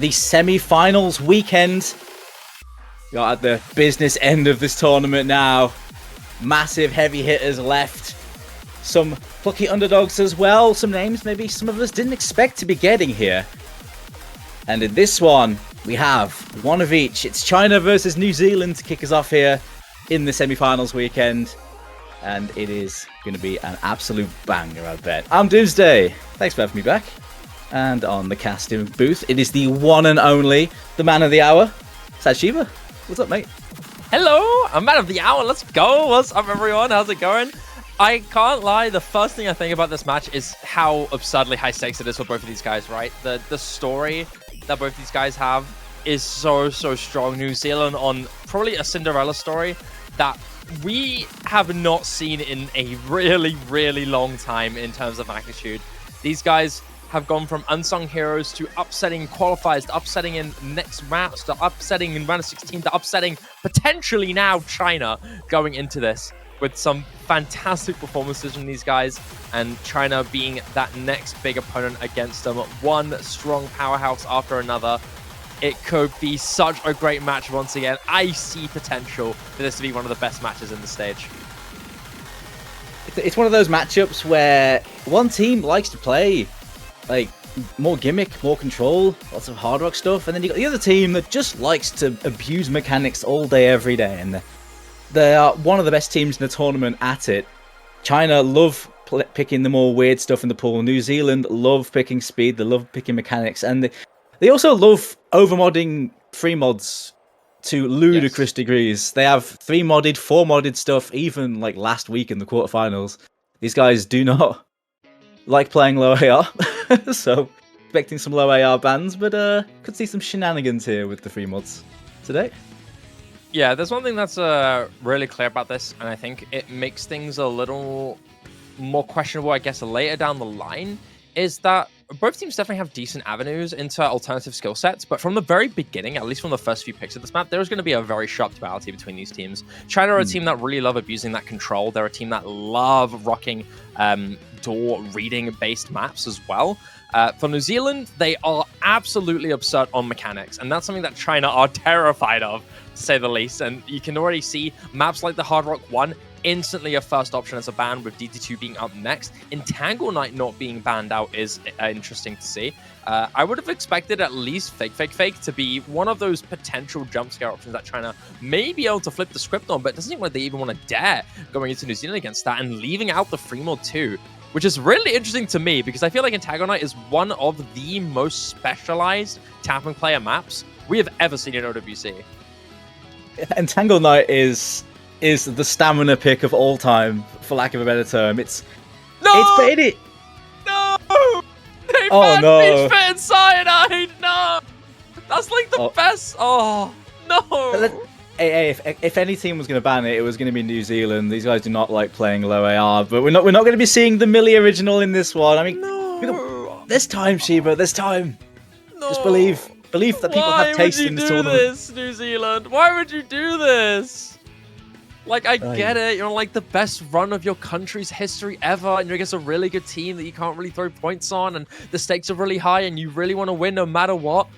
the semi-finals weekend. We are at the business end of this tournament now. Massive heavy hitters left. Some plucky underdogs as well. Some names maybe some of us didn't expect to be getting here. And in this one, we have one of each. It's China versus New Zealand to kick us off here in the semi-finals weekend. And it is going to be an absolute banger, I bet. I'm Doomsday. Thanks for having me back. And on the casting booth, it is the one and only, the man of the hour, Sachiva. What's up, mate? Hello, I'm man of the hour. Let's go. What's up, everyone? How's it going? I can't lie. The first thing I think about this match is how absurdly high stakes it is for both of these guys, right? The story that both these guys have is so strong. New Zealand on probably a Cinderella story that we have not seen in a really long time in terms of magnitude. These guys have gone from unsung heroes to upsetting qualifiers, to upsetting in next rounds, to upsetting in round of 16, to upsetting potentially now China going into this with some fantastic performances from these guys, and China being that next big opponent against them. One strong powerhouse after another. It could be such a great match once again. I see potential for this to be one of the best matches in the stage. It's one of those matchups where one team likes to play like more gimmick, more control, lots of hard rock stuff, and then you got the other team that just likes to abuse mechanics all day, every day, and they are one of the best teams in the tournament at it. China love picking the more weird stuff in the pool. New Zealand love picking speed, they love picking mechanics, and they also love overmodding free mods to ludicrous degrees. They have 3 modded, 4 modded stuff, even like last week in the quarterfinals. These guys do not like playing low AR, so expecting some low AR bans, but could see some shenanigans here with the free mods today. Yeah, there's one thing that's really clear about this, and I think it makes things a little more questionable, I guess, later down the line, is that both teams definitely have decent avenues into alternative skill sets, but from the very beginning, at least from the first few picks of this map, there's going to be a very sharp duality between these teams. China are a team that really love abusing that control. They're a team that love rocking door reading based maps as well. For New Zealand, they are absolutely absurd on mechanics, and that's something that China are terrified of, to say the least. And you can already see maps like the Hard Rock 1 instantly a first option as a ban, with DT2 being up next. Entangle Knight not being banned out is interesting to see. I would have expected at least Fake to be one of those potential jump scare options that China may be able to flip the script on, but it doesn't seem like they even want to dare going into New Zealand against that, and leaving out the free mod too, which is really interesting to me because I feel like Entangle Knight is one of the most specialized tapping player maps we have ever seen in OWC. Entangle Knight is the stamina pick of all time, for lack of a better term. They banned Peach Fit and Cyanide! No! That's like the best... Oh, no! Hey, if any team was going to ban it, it was going to be New Zealand. These guys do not like playing low AR, but we're not going to be seeing the Millie original in this one. I mean, there's time, Sheba, there's time. No. Just believe that people have taste in this tournament. Why would you do this, New Zealand? Why would you do this? Like, I get it, you're on like the best run of your country's history ever, and you're against a really good team that you can't really throw points on, and the stakes are really high, and you really want to win no matter what.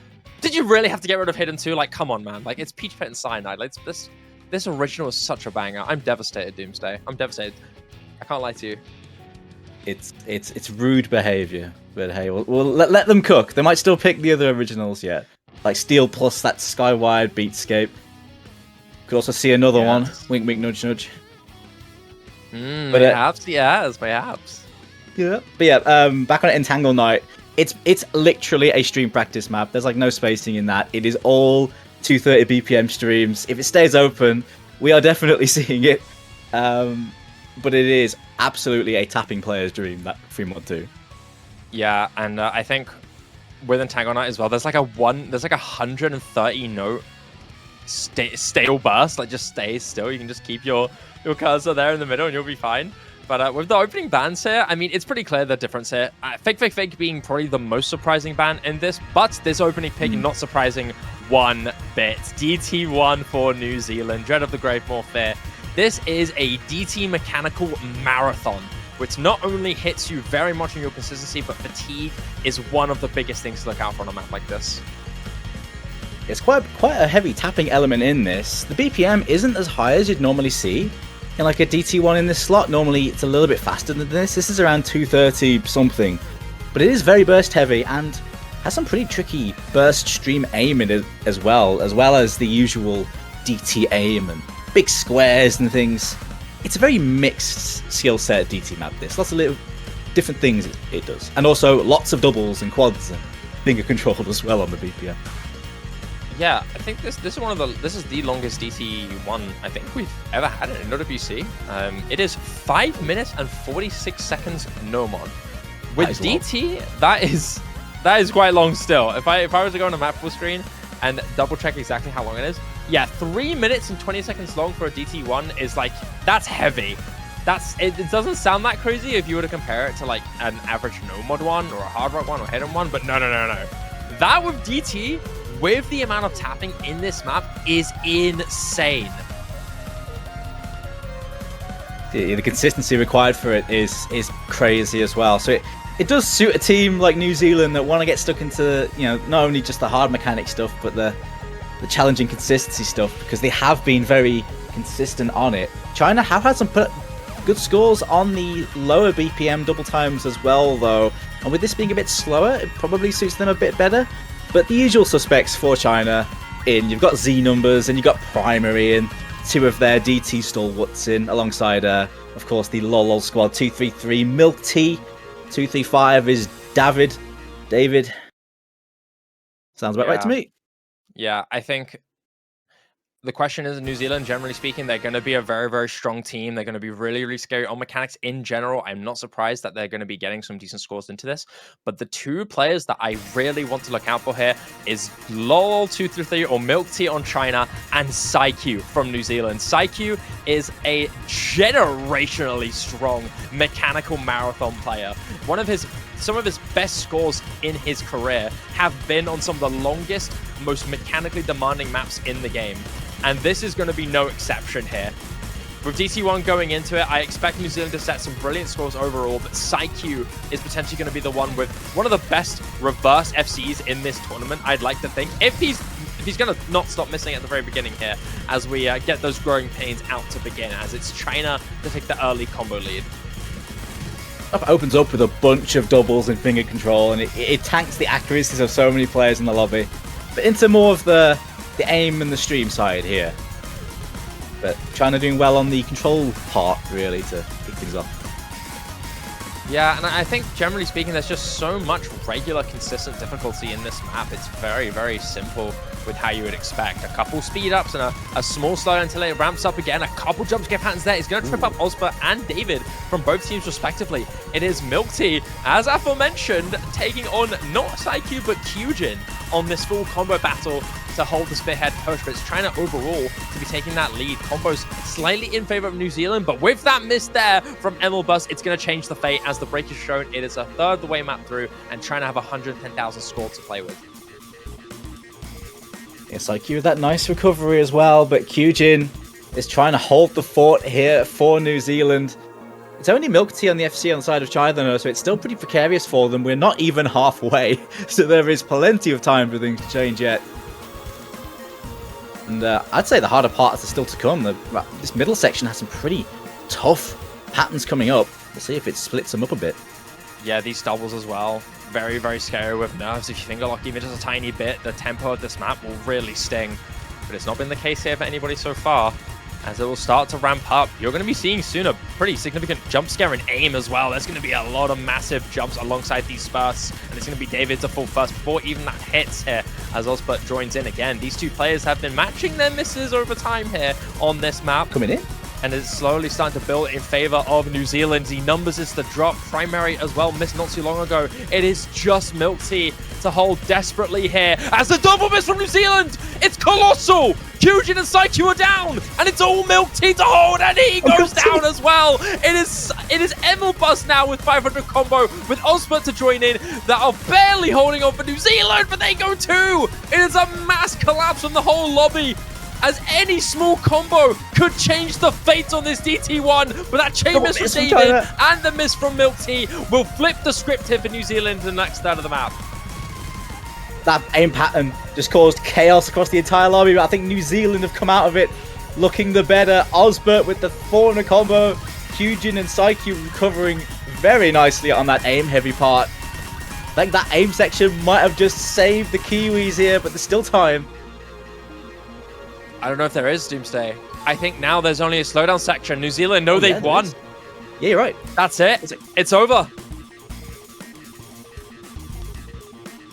Did you really have to get rid of Hidden 2? Like, come on, man. Like, it's Peach Pit and Cyanide. Like, this original is such a banger. I'm devastated, Doomsday. I'm devastated. I can't lie to you. It's rude behavior, but hey, we'll let them cook. They might still pick the other originals yet, like Steel plus that Skywide Beatscape. Could also see another one. Wink, wink, nudge, nudge. Perhaps, perhaps. Yeah. But yeah, back on Entangle Knight, it's literally a stream practice map. There's like no spacing in that. It is all 230 BPM streams. If it stays open, we are definitely seeing it. But it is absolutely a tapping player's dream, that free mod 2. Yeah, and I think with Entangle Knight as well, there's like a 130 note stale burst, like just stay still. You can just keep your cursor there in the middle and you'll be fine. But with the opening bans here, I mean, it's pretty clear the difference here. Fake being probably the most surprising ban in this, but this opening pick not surprising one bit. DT1 for New Zealand. Dread of the Grave Morph there. This is a DT mechanical marathon, which not only hits you very much in your consistency, but fatigue is one of the biggest things to look out for on a map like this. It's quite a heavy tapping element in this. The BPM isn't as high as you'd normally see in like a DT1 in this slot. Normally it's a little bit faster than this. This is around 230 something. But it is very burst heavy and has some pretty tricky burst stream aim in it as well as the usual DT aim and big squares and things. It's a very mixed skill set DT map, this. Lots of little different things it does. And also lots of doubles and quads and finger control as well on the BPM. Yeah, I think this is this is the longest DT1 I think we've ever had in OWC. It is 5 minutes and 46 seconds no mod. With DT, that is quite long still. If I was to go on a map full screen and double check exactly how long it is, yeah, 3 minutes and 20 seconds long for a DT1 is like, that's heavy. It doesn't sound that crazy if you were to compare it to like an average no mod one or a hard rock one or hidden one, but no. That with DT, with the amount of tapping in this map, is insane. The consistency required for it is crazy as well. So it does suit a team like New Zealand that want to get stuck into, you know, not only just the hard mechanic stuff, but the challenging consistency stuff, because they have been very consistent on it. China have had some good scores on the lower BPM double times as well, though. And with this being a bit slower, it probably suits them a bit better. But the usual suspects for China you've got Z numbers and you've got Primary and two of their DT stalwarts in, alongside, of course, the LOL squad 233, Milk Tea, 235 is David. Sounds about right to me. Yeah, I think the question is, New Zealand, generally speaking, they're going to be a very, very strong team. They're going to be really, really scary on mechanics in general. I'm not surprised that they're going to be getting some decent scores into this. But the two players that I really want to look out for here is LOL233 or Milk Tea on China and Psyq from New Zealand. Psyq is a generationally strong mechanical marathon player. Some of his best scores in his career have been on some of the longest, most mechanically demanding maps in the game. And this is going to be no exception here. With DT1 going into it, I expect New Zealand to set some brilliant scores overall, but Psyq is potentially going to be the one with one of the best reverse FCs in this tournament, I'd like to think. If he's going to not stop missing at the very beginning here, as we get those growing pains out to begin, as it's China to take the early combo lead. It opens up with a bunch of doubles and finger control, and it tanks the accuracies of so many players in the lobby. But into more of the aim and the stream side here. But China doing well on the control part, really, to kick things off. Yeah, and I think, generally speaking, there's just so much regular, consistent difficulty in this map. It's very, very simple with how you would expect. A couple speed-ups and a small slow until it ramps up again. A couple jump scare patterns there. It's going to trip up Osper and David from both teams, respectively. It is Milk Tea, as aforementioned, taking on not Psyq, but Kyujin on this full combo battle to hold the spearhead push, but it's China overall to be taking that lead. Combos slightly in favor of New Zealand, but with that miss there from Bus, it's going to change the fate. As the break is shown, it is a third of the way map through, and China have 110,000 score to play with. Yes, IQ with that nice recovery as well, but Kyujin is trying to hold the fort here for New Zealand. It's only Milk Tea on the FC on the side of China, though, so it's still pretty precarious for them. We're not even halfway, so there is plenty of time for things to change yet. And I'd say the harder parts are still to come. This middle section has some pretty tough patterns coming up. We'll see if it splits them up a bit. Yeah, these doubles as well. Very, very scary with nerves. If you finger lock even just a tiny bit, the tempo of this map will really sting. But it's not been the case here for anybody so far. As it will start to ramp up, you're going to be seeing soon a pretty significant jump scare and aim as well. There's going to be a lot of massive jumps alongside these bursts, and it's going to be David to full first before even that hits here as Osbert joins in again. These two players have been matching their misses over time here on this map. Coming in. And it's slowly starting to build in favor of New Zealand. The numbers is the drop. Primary as well, missed not too long ago. It is just Milk Tea to hold desperately here. As the double miss from New Zealand, it's colossal. Kyujin and Psyq are down, and it's all Milk Tea to hold, and he goes down as well. It is Bus now with 500 combo, with Osbert to join in, that are barely holding on for New Zealand, but they go too. It is a mass collapse from the whole lobby, as any small combo could change the fate on this DT1. But that chain miss from David and the miss from Milk Tea will flip the script here for New Zealand in the next third of the map. That aim pattern just caused chaos across the entire lobby, but I think New Zealand have come out of it looking the better. Osbert with the 4 in a combo. Hyujin and Saikyu recovering very nicely on that aim-heavy part. I think that aim section might have just saved the Kiwis here, but there's still time. I don't know if there is, Doomsday. I think now there's only a slowdown section. New Zealand know they've won. Yeah, you're right. That's it. It's over.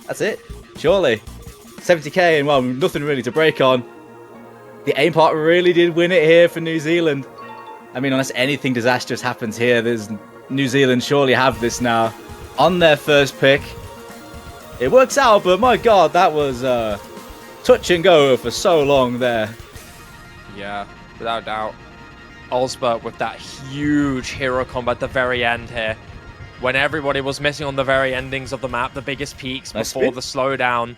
That's it. Surely. 70k and, well, nothing really to break on. The aim part really did win it here for New Zealand. I mean, unless anything disastrous happens here, New Zealand surely have this now on their first pick. It works out, but my god, that was touch and go for so long there. Yeah, without doubt. Osbert with that huge hero combo at the very end here. When everybody was missing on the very endings of the map, the biggest peaks before the slowdown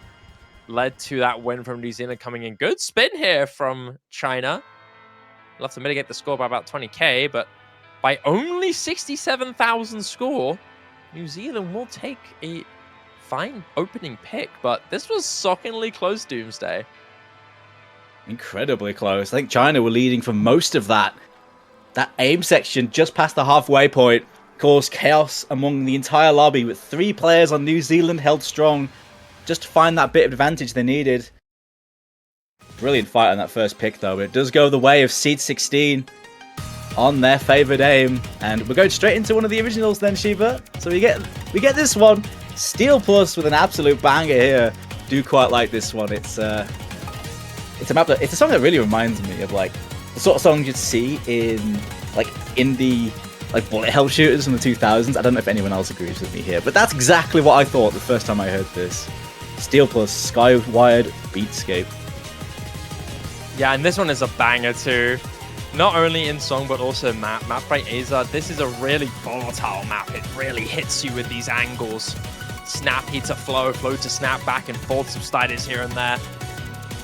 led to that win from New Zealand coming in. Good spin here from China. We'll have to mitigate the score by about 20k, but by only 67,000 score, New Zealand will take a fine opening pick, but this was shockingly close, Doomsday. Incredibly close. I think China were leading for most of that. That aim section just past the halfway point caused chaos among the entire lobby, with 3 players on New Zealand held strong just to find that bit of advantage they needed. Brilliant fight on that first pick though, but it does go the way of Seed 16 on their favoured aim, and we're going straight into one of the originals then, Shiva. So we get this one. Steel Plus with an absolute banger here. Do quite like this one. It's a song that really reminds me of like the sort of songs you'd see in like indie like bullet hell shooters from the 2000s. I don't know if anyone else agrees with me here, but that's exactly what I thought the first time I heard this. Steel Plus, Skywired Beatscape. Yeah, and this one is a banger too. Not only in song, but also map. Map by Aza. This is a really volatile map. It really hits you with these angles. Snappy to flow, flow to snap, back and forth, some sliders here and there.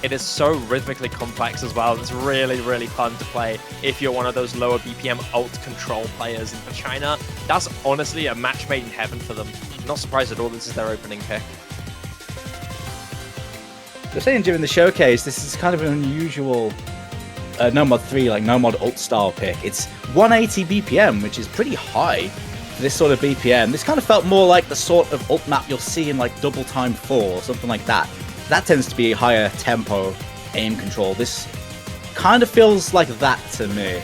It is so rhythmically complex as well. It's really, really fun to play if you're one of those lower BPM alt control players. And for China, that's honestly a match made in heaven for them. Not surprised at all this is their opening pick. They're saying during the showcase, this is kind of an unusual no mod 3, like no mod alt style pick. It's 180 BPM, which is pretty high for this sort of BPM. This kind of felt more like the sort of alt map you'll see in like Double Time 4 or something like that. That tends to be a higher tempo aim control. This kind of feels like that to me.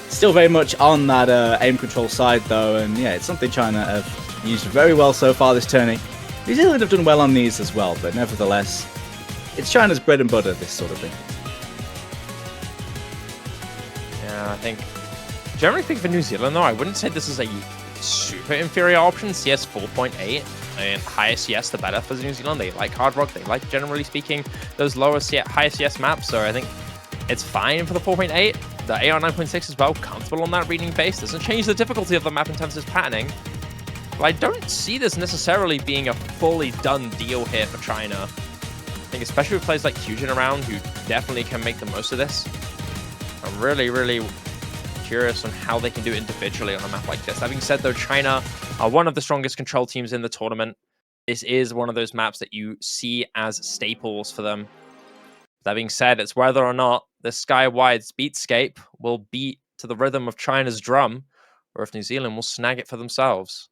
Still very much on that aim control side though, and yeah, it's something China have used very well so far this tourney. New Zealand have done well on these as well, but nevertheless, it's China's bread and butter, this sort of thing. Yeah, I think generally speaking for New Zealand though, I wouldn't say this is a super inferior option. CS 4.8 and higher CS the better for New Zealand. They like hard rock, they like, generally speaking, those lower CS, higher CS maps, so I think it's fine for the 4.8. The AR 9.6 as well, comfortable on that reading base. Doesn't change the difficulty of the map in terms of its patterning. But I don't see this necessarily being a fully done deal here for China. I think especially with players like Hyujin around, who definitely can make the most of this. I'm really, really curious on how they can do it individually on a map like this. That being said though, China are one of the strongest control teams in the tournament. This is one of those maps that you see as staples for them. That being said, it's whether or not the Skywide's Beatscape will beat to the rhythm of China's drum, or if New Zealand will snag it for themselves.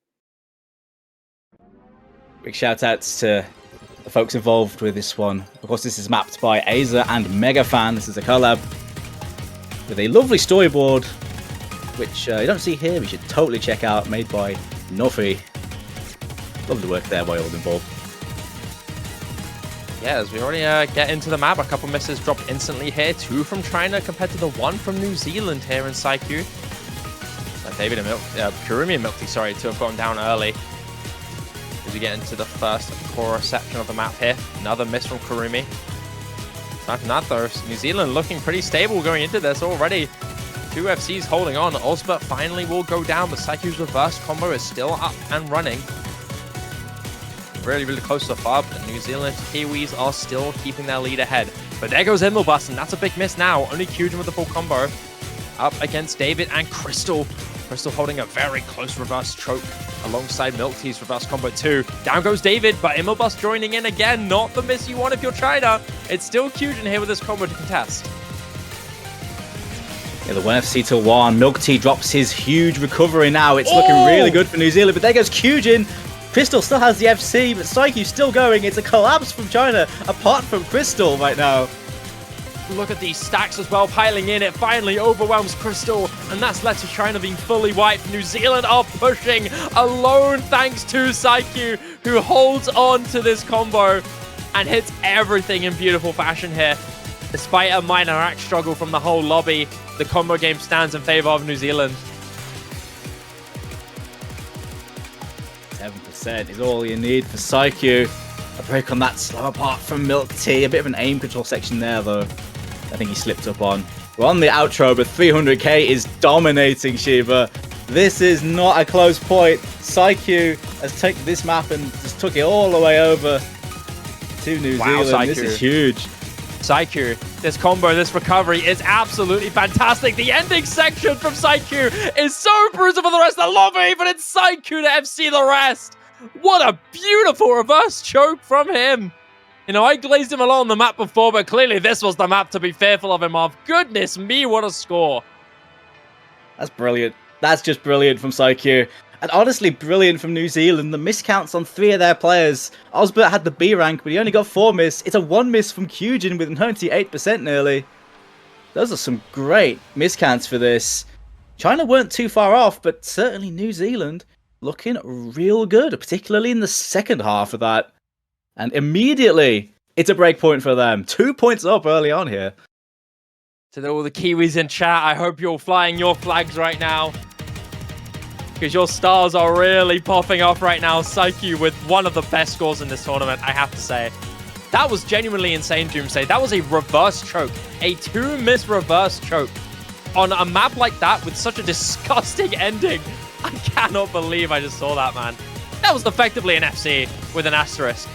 Big shout outs to the folks involved with this one. Of course, this is mapped by Aza and Megafan. This is a collab with a lovely storyboard, which you don't see here, we should totally check out, made by Nofi. Lovely work there by all involved. Yeah, as we already get into the map, a couple misses dropped instantly here. 2 from China compared to the 1 from New Zealand here in Saikyu. David and Kurumi and Milky, sorry, to have gone down early. As we get into the first core section of the map here. Another miss from Kurumi. Aside from that though, New Zealand looking pretty stable going into this already. 2 FCs holding on. Osbert finally will go down, but Saikyu's reverse combo is still up and running. Really, really close so far, but New Zealand Kiwis are still keeping their lead ahead. But there goes Immelbus, and that's a big miss now. Only Kyujin with the full combo. Up against David and Crystal. Crystal holding a very close reverse choke alongside Milk Tea's reverse combo too. Down goes David, but Immobus joining in again. Not the miss you want if you're China. It's still Kyujin here with this combo to contest. Yeah, the 1FC to 1. Milk Tea drops his huge recovery now. It's looking really good for New Zealand, but there goes Kyujin. Crystal still has the FC, but Psyche's still going. It's a collapse from China, apart from Crystal right now. Look at these stacks as well piling in. It finally overwhelms Crystal, and that's led to China being fully wiped. New Zealand are pushing alone thanks to Psyche, who holds on to this combo and hits everything in beautiful fashion here. Despite a minor axe struggle from the whole lobby, the combo game stands in favor of New Zealand. 7% is all you need for Psyche. A break on that slow apart from Milk Tea. A bit of an aim control section there, though. I think he slipped up on. We're on the outro, but 300k is dominating Shiba. This is not a close point. Psyche has taken this map and just took it all the way over to New Zealand. Psyche. This is huge. Psyche, this combo, this recovery is absolutely fantastic. The ending section from Psyche is so brutal for the rest of the lobby, but it's Psyche to FC the rest. What a beautiful reverse choke from him. You know, I glazed him along the map before, but clearly this was the map to be fearful of him of. Goodness me, what a score. That's brilliant. That's just brilliant from Psyche. And honestly, brilliant from New Zealand. The miscounts on 3 of their players. Osbert had the B rank, but he only got 4 miss. It's a 1 miss from Kyujin with 98% nearly. Those are some great miscounts for this. China weren't too far off, but certainly New Zealand looking real good, particularly in the second half of that. And immediately, it's a break point for them. 2 points up early on here. To all the Kiwis in chat, I hope you're flying your flags right now, because your stars are really popping off right now. Psyche with one of the best scores in this tournament, I have to say. That was genuinely insane, Doomsday. That was a reverse choke. A 2-miss reverse choke on a map like that with such a disgusting ending. I cannot believe I just saw that, man. That was effectively an FC with an asterisk.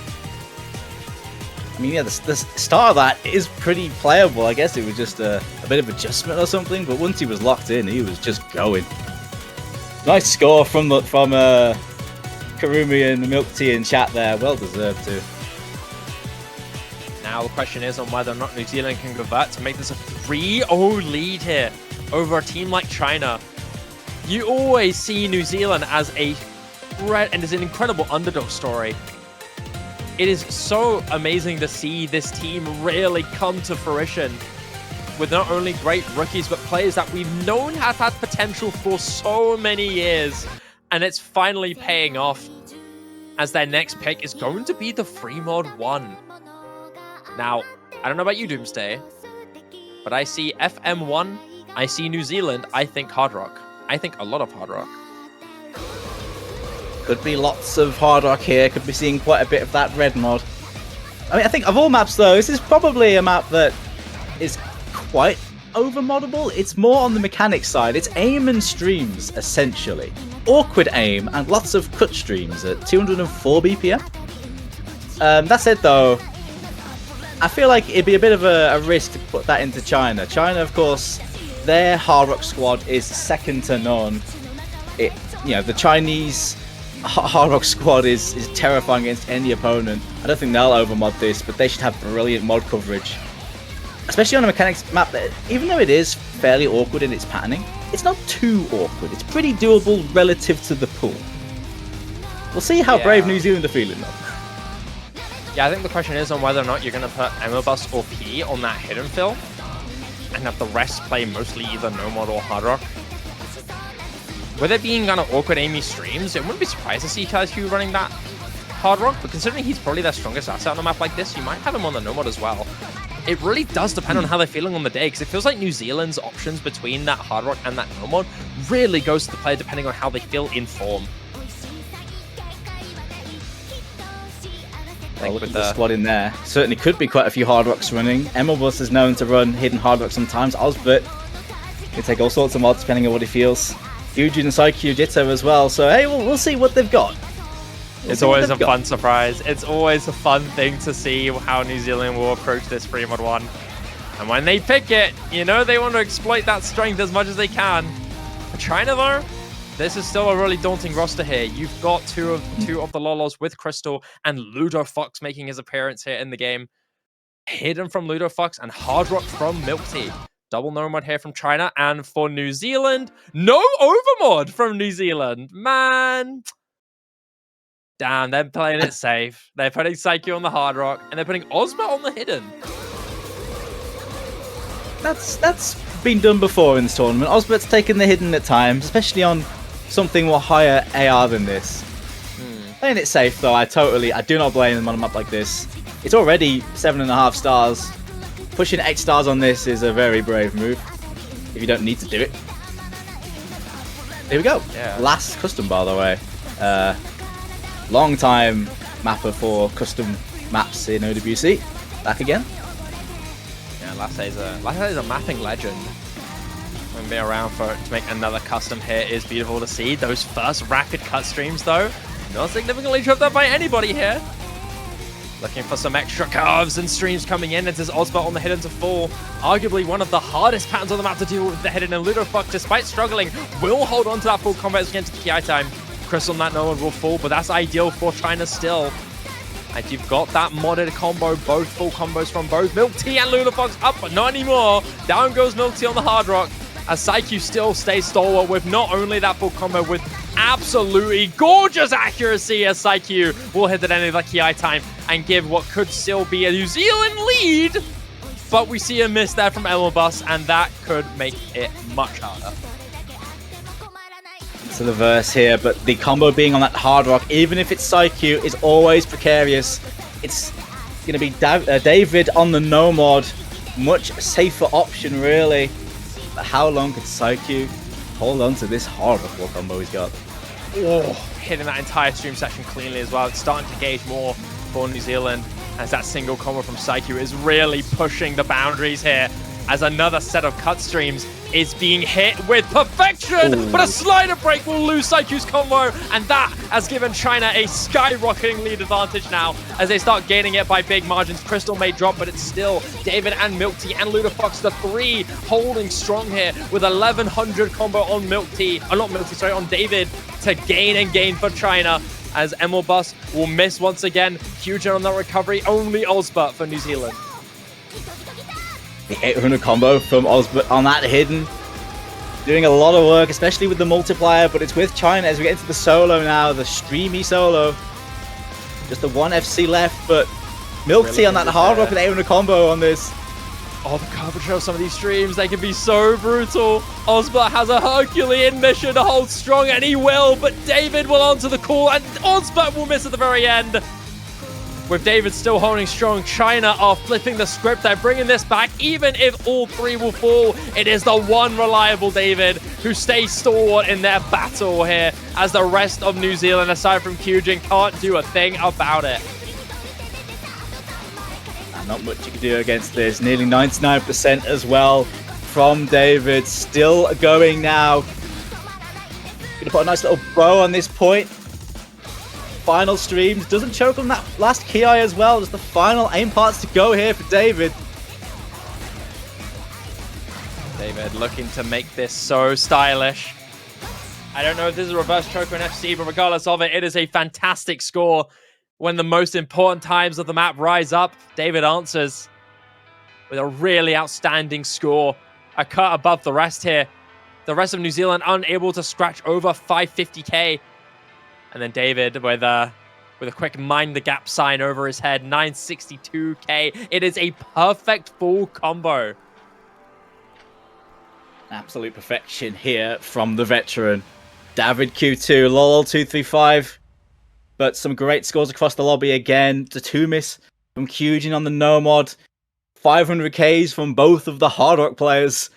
I mean, yeah, the start of that is pretty playable. I guess it was just a bit of adjustment or something, but once he was locked in, he was just going. Nice score from Karumi and Milk Tea in chat there. Well deserved too. Now the question is on whether or not New Zealand can convert to make this a 3-0 lead here over a team like China. You always see New Zealand as a threat and as an incredible underdog story. It is so amazing to see this team really come to fruition with not only great rookies, but players that we've known have had potential for so many years. And it's finally paying off, as their next pick is going to be the Free Mod 1. Now, I don't know about you, Doomsday, but I see FM1, I see New Zealand, I think Hard Rock. I think a lot of Hard Rock. Could be lots of Hard Rock here. Could be seeing quite a bit of that red mod. I mean, I think of all maps though, this is probably a map that is quite over-moddable. It's more on the mechanics side. It's aim and streams, essentially. Awkward aim and lots of cut streams at 204 BPM. That said though, I feel like it'd be a bit of a risk to put that into China. China, of course, their Hard Rock squad is second to none. The Chinese Hard Rock squad is terrifying against any opponent. I don't think they'll overmod this, but they should have brilliant mod coverage. Especially on a mechanics map that, even though it is fairly awkward in its patterning, it's not too awkward. It's pretty doable relative to the pool. We'll see how brave New Zealand are feeling though. Yeah, I think the question is on whether or not you're going to put Immobus or P on that hidden fill and have the rest play mostly either no mod or Hard Rock. With it being kind of awkward aimy streams, it wouldn't be surprised to see Kaiju running that Hard Rock, but considering he's probably their strongest asset on a map like this, you might have him on the no mod as well. It really does depend on how they're feeling on the day, because it feels like New Zealand's options between that Hard Rock and that no mod really goes to the player depending on how they feel in form. Look at the squad in there. Certainly could be quite a few Hard Rocks running. Immobus is known to run hidden Hard Rock sometimes. Osbert can take all sorts of mods depending on what he feels. Kyujin and Psyche Ditto as well. So hey, we'll see what they've got. It's always a fun surprise. It's always a fun thing to see how New Zealand will approach this Free Mod 1. And when they pick it, you know they want to exploit that strength as much as they can. For China though, this is still a really daunting roster here. You've got two of the Lolos with Crystal and Ludo Fox making his appearance here in the game. Hidden from Ludo Fox and Hard Rock from Milk Tea. Double Nomad here from China. And for New Zealand, no Overmod from New Zealand. Man. Damn, they're playing it safe. They're putting Psyche on the Hard Rock, and they're putting Ozma on the Hidden. That's been done before in this tournament. Osbert's taken the Hidden at times, especially on something more higher AR than this. Playing it safe, though, I do not blame them on a map like this. It's already 7.5 stars. Pushing 8 stars on this is a very brave move, if you don't need to do it. Here we go. Yeah. Last custom, by the way. Long time mapper for custom maps in OWC. Back again. Yeah, Lassay's a mapping legend. Won't be around to make another custom here is beautiful to see. Those first rapid cut streams, though, not significantly tripped up by anybody here. Looking for some extra curves and streams coming in. It is Ozma on the Hidden to fall. Arguably one of the hardest patterns on the map to deal with the Hidden. And Ludofuck, despite struggling, will hold on to that full combo against the Ki time. Crystal on that no one will fall, but that's ideal for China still. And you've got that modded combo, both full combos from both Milk Tea and Ludofox up, but not anymore. Down goes Milk Tea on the Hard Rock, as Psyche still stays stalwart with not only that full combo, with absolutely gorgeous accuracy, as Psyche will hit at any of the Ki time and give what could still be a New Zealand lead. But we see a miss there from Elmobus, and that could make it much harder. To the verse here, but the combo being on that Hard Rock, even if it's Psyche, is always precarious. It's going to be David on the no mod, much safer option really. But how long could Psyche hold on to this Hard Rock combo he's got? Oh, hitting that entire stream session cleanly as well. It's starting to gauge more for New Zealand, as that single combo from Psyche is really pushing the boundaries here, as another set of cut streams is being hit with perfection. Ooh. But a slider break will lose Psyche's combo, and that has given China a skyrocketing lead advantage now as they start gaining it by big margins. Crystal may drop, but it's still David and Milk Tea and Ludofox, the three holding strong here with 1100 combo on Milk Tea, not Milk Tea, sorry, on David to gain for China, as Emilbus will miss once again. Huge on that recovery, only Osbert for New Zealand. The 800 combo from Osbert on that Hidden. Doing a lot of work, especially with the multiplier, but it's with China as we get into the solo now, the streamy solo. Just the one FC left, but Milk Tea on that Hard Rock with 800 combo on this. Oh, the curvature of some of these streams, they can be so brutal. Osbert has a Herculean mission to hold strong, and he will, but David will answer the call, and Osbert will miss at the very end. With David still holding strong, China are flipping the script. They're bringing this back. Even if all three will fall, it is the one reliable David who stays stalwart in their battle here, as the rest of New Zealand, aside from Kyujin, can't do a thing about it. Not much you can do against this. Nearly 99% as well from David. Still going now. Gonna put a nice little bow on this point. Final streams. Doesn't choke on that last Ki as well. Just the final aim parts to go here for David. David looking to make this so stylish. I don't know if this is a reverse choke or an FC, but regardless of it, it is a fantastic score. When the most important times of the map rise up, David answers with a really outstanding score. A cut above the rest here. The rest of New Zealand unable to scratch over 550k. And then David with a quick mind the gap sign over his head, 962k. It is a perfect full combo. Absolute perfection here from the veteran. David Q2, Lol235. But some great scores across the lobby again. The 2 miss from Kyujin on the no mod. 500Ks from both of the Hard Rock players.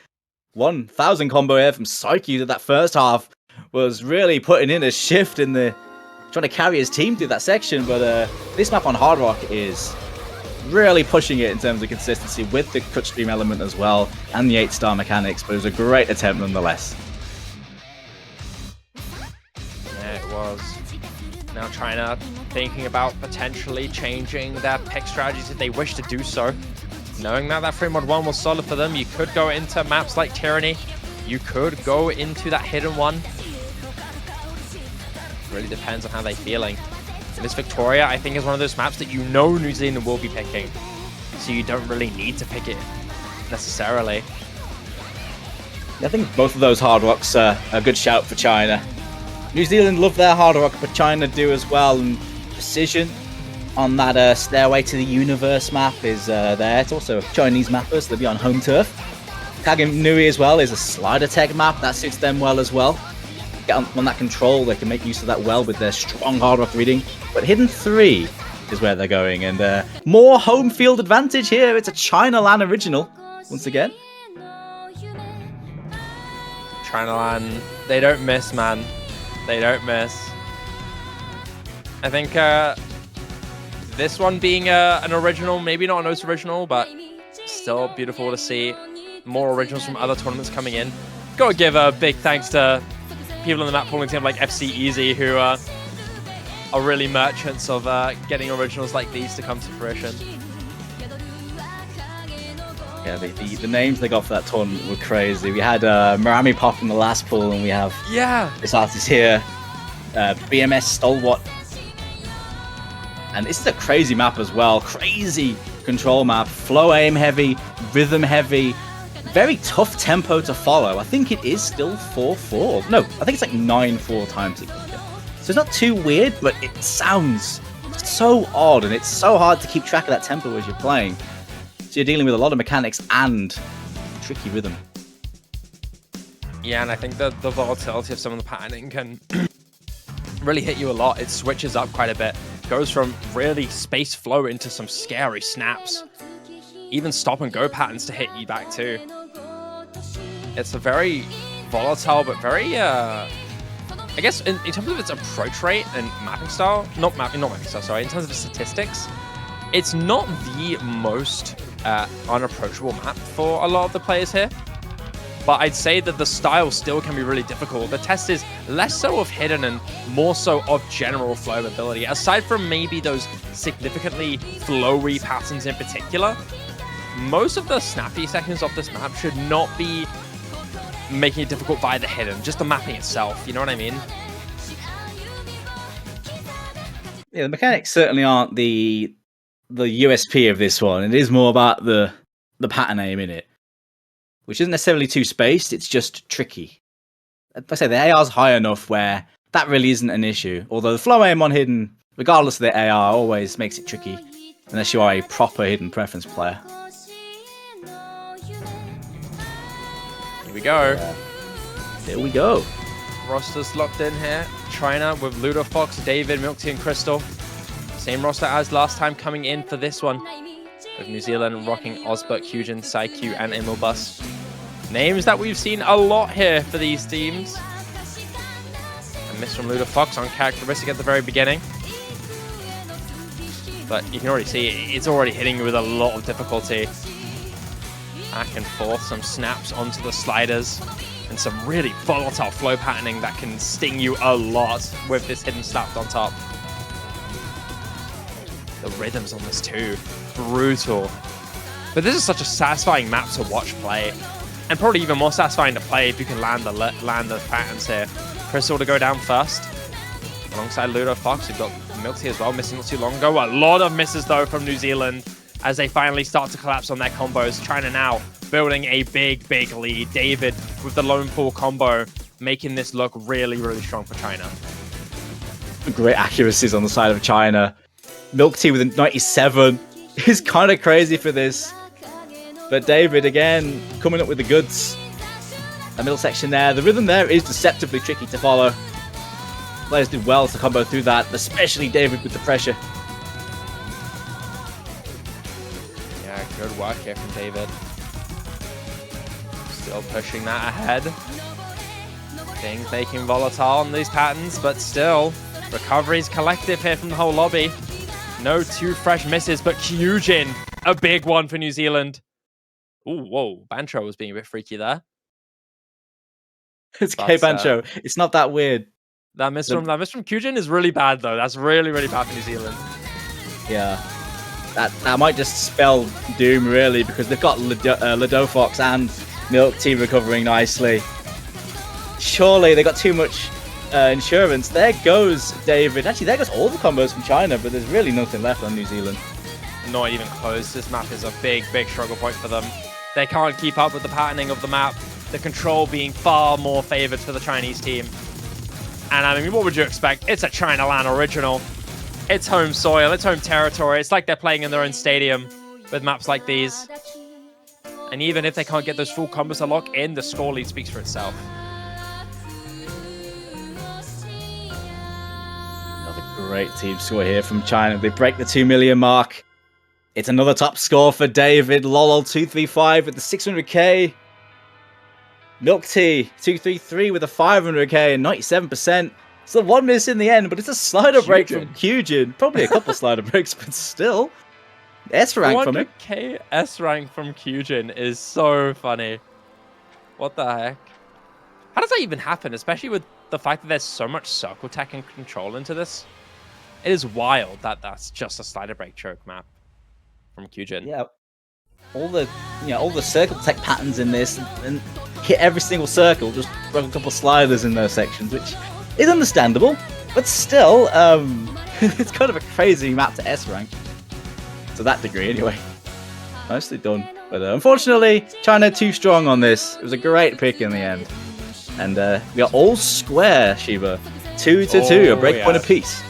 1,000 combo here from Psyche that first half was really putting in a shift in the trying to carry his team through that section. But this map on Hard Rock is really pushing it in terms of consistency with the cut stream element as well and the 8-star mechanics. But it was a great attempt nonetheless. Yeah, it was. Now China thinking about potentially changing their pick strategies if they wish to do so. Knowing that 3 mod 1 was solid for them, you could go into maps like Tyranny. You could go into that Hidden one. really depends on how they're feeling. This Victoria, I think, is one of those maps that you know New Zealand will be picking, so you don't really need to pick it necessarily. I think both of those hard rocks are a good shout for China. New Zealand love their hard rock, but China do as well, and Precision on that Stairway to the Universe map is there. It's also a Chinese mapper, so they'll be on home turf. Kagem Nui as well is a slider tech map, that suits them well as well. Get on that control, they can make use of that well with their strong hard rock reading. But Hidden 3 is where they're going, and more home field advantage here. It's a China LAN original, once again. China LAN, they don't miss, man. They don't miss. I think this one being an original, maybe not an OS original, but still beautiful to see. More originals from other tournaments coming in. Gotta give a big thanks to people in the map pooling team like FC Easy, who are really merchants of getting originals like these to come to fruition. Yeah, the names they got for that tournament were crazy. We had Marami Pop in the last pool, and we have this artist here, BMS Stalwart. And this is a crazy map as well. Crazy control map. Flow aim heavy, rhythm heavy. Very tough tempo to follow. I think it is still 4-4. No, I think it's like 9-4 time sequence. So it's not too weird, but it sounds so odd, and it's so hard to keep track of that tempo as you're playing. So you're dealing with a lot of mechanics and tricky rhythm. Yeah, and I think that the volatility of some of the patterning can really hit you a lot. It switches up quite a bit. Goes from really space flow into some scary snaps. Even stop and go patterns to hit you back too. It's a very volatile, but very, I guess in terms of its approach rate and mapping style, not mapping style, sorry, in terms of the statistics, it's not the most unapproachable map for a lot of the players here. But I'd say that the style still can be really difficult. The test is less so of hidden and more so of general flow ability. Aside from maybe those significantly flowy patterns in particular, most of the snappy sections of this map should not be making it difficult by the hidden, just the mapping itself, you know what I mean? Yeah, the mechanics certainly aren't the USP of this one. It is more about the pattern aim in it, which isn't necessarily too spaced, it's just tricky. Like I say, the AR's high enough where that really isn't an issue, although the flow aim on hidden, regardless of the AR, always makes it tricky, unless you are a proper hidden preference player. Here we go. Here we go. Rosters locked in here. China with Ludo Fox, David, Milk Tea, and Crystal. Same roster as last time coming in for this one. With New Zealand rocking Osbert, Kyujin, Saikyu, and Immelbus. Names that we've seen a lot here for these teams. A miss from Ludo Fox on characteristic at the very beginning. But you can already see it's already hitting you with a lot of difficulty. Back and forth, some snaps onto the sliders, and some really volatile flow patterning that can sting you a lot with this hidden slapped on top. The rhythms on this too, brutal. But this is such a satisfying map to watch play, and probably even more satisfying to play if you can land the patterns here. Crystal to go down first, alongside Ludo Fox. We've got Milk Tea as well, missing not too long ago. A lot of misses though from New Zealand as they finally start to collapse on their combos. China now building a big lead. David with the lone pool combo, making this look really, really strong for China. Great accuracies on the side of China. Milk Tea with a 97 is kind of crazy for this. But David, again, coming up with the goods. The middle section there. The rhythm there is deceptively tricky to follow. Players did well to combo through that, especially David with the pressure. Yeah, good work here from David. Still pushing that ahead. Things making volatile on these patterns, but still, recovery's collective here from the whole lobby. No two fresh misses, but Kyujin, a big one for New Zealand. Ooh, whoa, Bancho was being a bit freaky there. It's K Bancho. It's not that weird. That miss from Kyujin is really bad though. That's really, really bad for New Zealand. Yeah. That might just spell doom really, because they've got Ludo Fox and Milk Tea recovering nicely. Surely they got too much insurance. There goes David. Actually, there goes all the combos from China, but there's really nothing left on New Zealand. Not even close. This map is a big struggle point for them. They can't keep up with the patterning of the map, the control being far more favored for the Chinese team. And I mean, what would you expect? It's a China LAN original. It's home soil, it's home territory. It's like they're playing in their own stadium with maps like these. And even if they can't get those full combos to lock in, the score lead speaks for itself. Another great team score here from China. They break the 2 million mark. It's another top score for David. Lolol235 with the 600k. Milk Tea 233 with a 500k and 97%. Still one miss in the end, but it's a slider break from Kyujin. Probably a couple slider breaks, but still. S rank from him. 100k S rank from Kyujin is so funny. What the heck? How does that even happen? Especially with the fact that there's so much circle tech and control into this. It is wild that that's just a slider break choke map from Kyujin. Yeah. All the circle tech patterns in this and hit every single circle, just throw a couple sliders in those sections, which is understandable, but still, it's kind of a crazy map to S rank. To that degree, anyway. Nicely done. But unfortunately, China too strong on this. It was a great pick in the end. And we are all square, Shiba. 2-2, a break point apiece.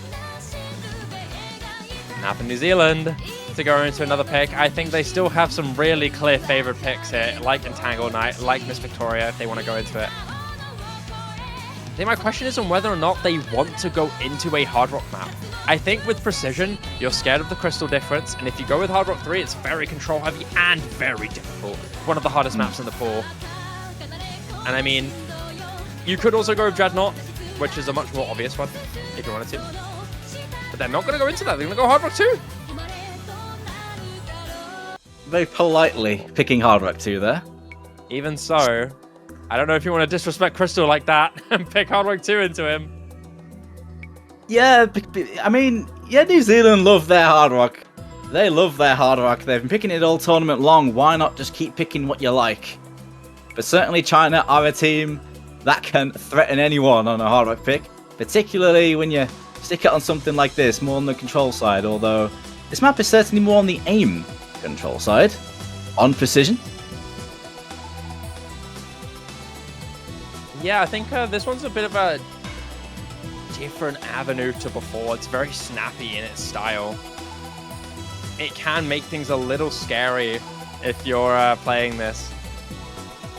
Now for New Zealand to go into another pick. I think they still have some really clear favorite picks here, like Entangle Knight, like Miss Victoria, if they want to go into it. I think my question is on whether or not they want to go into a Hard Rock map. I think with Precision, you're scared of the crystal difference, and if you go with Hard Rock 3, it's very control heavy and very difficult. One of the hardest maps in the pool. And I mean, you could also go with Dreadnought, which is a much more obvious one, if you wanted to. But they're not going to go into that, they're going to go Hard Rock 2. Very politely picking Hard Rock 2 there. Even so, I don't know if you want to disrespect Crystal like that and pick Hard Rock 2 into him. Yeah, I mean, New Zealand love their Hard Rock. They love their Hard Rock. They've been picking it all tournament long. Why not just keep picking what you like? But certainly China are a team that can threaten anyone on a Hard Rock pick, particularly when you stick it on something like this, more on the control side, although this map is certainly more on the aim control side, on Precision. Yeah, I think this one's a bit of a different avenue to before. It's very snappy in its style. It can make things a little scary if you're playing this.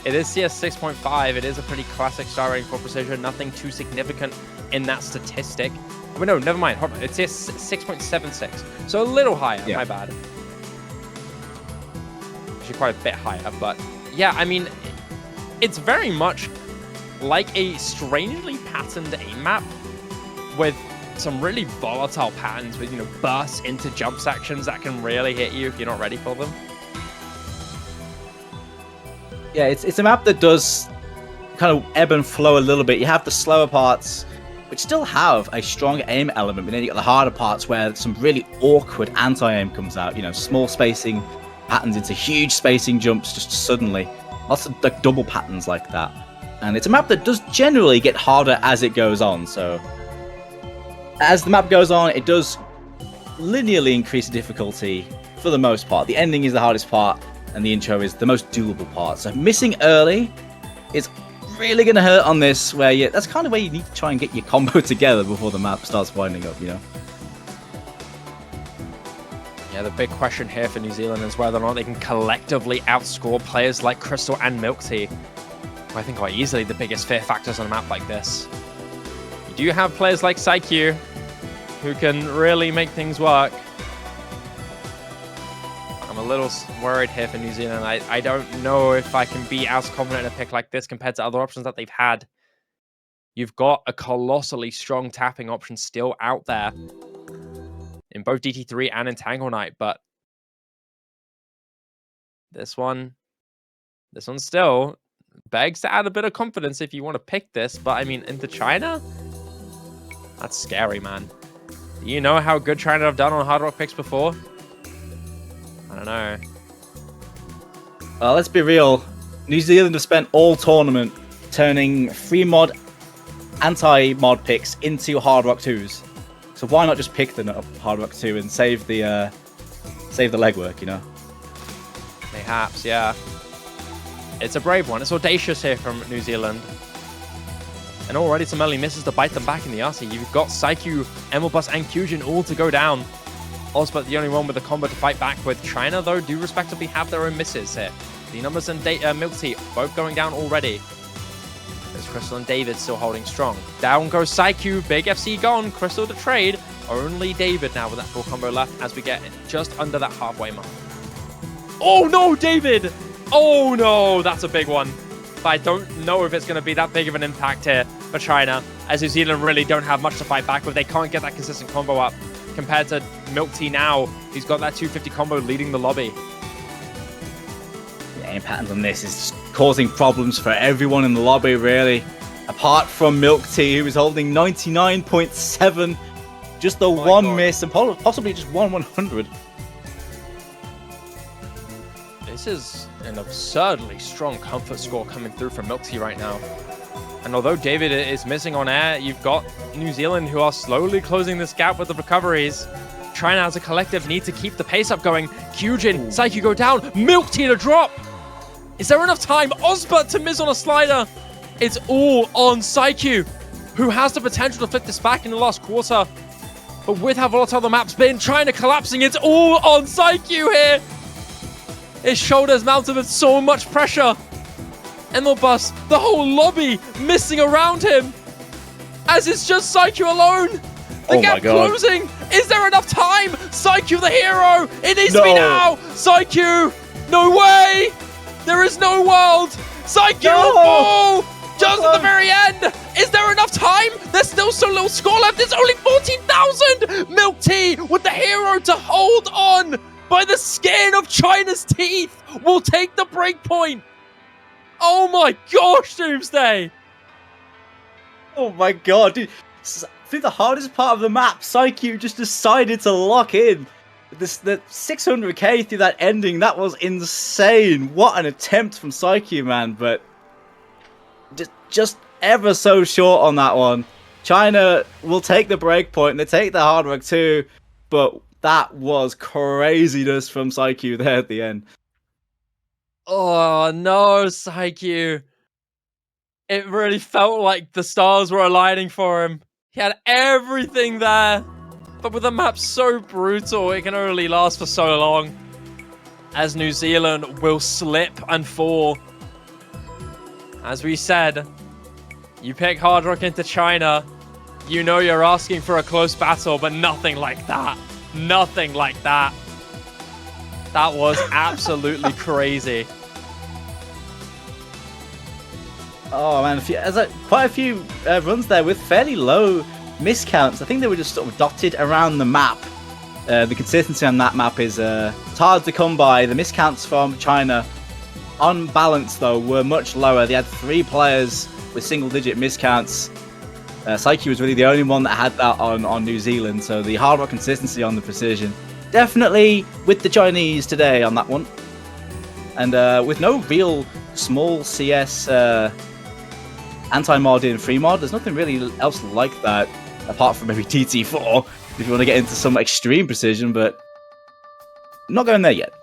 It is CS 6.5. It is a pretty classic star rating for Precision. Nothing too significant in that statistic. Oh, no, never mind. Hold on. It's CS 6.76. So a little higher. Yeah. My bad. Actually, quite a bit higher. But yeah, I mean, it's very much like a strangely patterned aim map with some really volatile patterns with, bursts into jump sections that can really hit you if you're not ready for them. Yeah, it's a map that does kind of ebb and flow a little bit. You have the slower parts, which still have a strong aim element, but then you got the harder parts where some really awkward anti-aim comes out. Small spacing patterns into huge spacing jumps just suddenly. Lots of like double patterns like that. And it's a map that does generally get harder as it goes on, so as the map goes on, it does linearly increase the difficulty for the most part. The ending is the hardest part, and the intro is the most doable part. So missing early is really going to hurt on this, where that's kind of where you need to try and get your combo together before the map starts winding up, Yeah, the big question here for New Zealand is whether or not they can collectively outscore players like Crystal and Milk Tea. I think quite easily the biggest fear factors on a map like this. You do have players like Psyche who can really make things work. I'm a little worried here for New Zealand. I don't know if I can be as confident in a pick like this compared to other options that they've had. You've got a colossally strong tapping option still out there in both DT3 and Entangle Knight, but this one still begs to add a bit of confidence if you want to pick this, but I mean, into China? That's scary, man. Do you know how good China have done on Hard Rock picks before? I don't know. Well, let's be real. New Zealand have spent all tournament turning free mod anti-mod picks into Hard Rock 2s. So why not just pick the Hard Rock 2 and save the legwork, you know? Perhaps, yeah. It's a brave one. It's audacious here from New Zealand. And already some early misses to bite them back in the RC. You've got Psyche, Emelbus, and Kyujin all to go down. Osbert, the only one with a combo to fight back with. China, though, do respectively have their own misses here. The numbers and Milk Tea both going down already. There's Crystal and David still holding strong. Down goes Psyche, Big FC gone, Crystal to trade. Only David now with that full combo left as we get just under that halfway mark. Oh no, David! Oh no, that's a big one. But I don't know if it's going to be that big of an impact here for China, as New Zealand really don't have much to fight back with. They can't get that consistent combo up compared to Milk Tea now. He's got that 250 combo leading the lobby. Yeah, aim patterns on this is causing problems for everyone in the lobby, really. Apart from Milk Tea, who is holding 99.7. Just the one miss and possibly just 1/100. This is an absurdly strong comfort score coming through from Milk Tea right now. And although David is missing on air, you've got New Zealand who are slowly closing this gap with the recoveries. China as a collective need to keep the pace up going. Kyujin, Psyche go down, Milk Tea to drop. Is there enough time? Osbert to miss on a slider. It's all on Psyche, who has the potential to flip this back in the last quarter. But with how volatile the map's been, China collapsing, it's all on Psyche here. His shoulders mounted with so much pressure. Emelbus, the whole lobby missing around him. As it's just Psyche alone. The gap closing. Is there enough time? Psyche the hero. It needs to be now. Psyche. No way. There is no world. Psyche will fall. Just at the very end. Is there enough time? There's still so little score left. It's only 14,000. Milk Tea with the hero to hold on by the skin of China's teeth will take the break point. Oh my gosh, Doomsday. Oh my god, dude. Through the hardest part of the map, Psyche just decided to lock in. The 600k through that ending, that was insane. What an attempt from Psyche, man. But just ever so short on that one. China will take the break point and they take the hard work too. But that was craziness from Psyche there at the end. Oh no, Psyche. It really felt like the stars were aligning for him. He had everything there. But with a map so brutal, it can only last for so long. As New Zealand will slip and fall. As we said, you pick Hard Rock into China, you know you're asking for a close battle, but nothing like that. Nothing like that. That was absolutely crazy. Oh man, quite a few runs there with fairly low miscounts. I think they were just sort of dotted around the map. The consistency on that map is it's hard to come by. The miscounts from China, on balance though, were much lower. They had 3 players with single-digit miscounts. Psyche was really the only one that had that on New Zealand. So the hard rock consistency on the precision, definitely with the Chinese today on that one. And with no real small CS anti-mod in free mod, there's nothing really else like that apart from maybe TT4 if you want to get into some extreme precision, but not going there yet.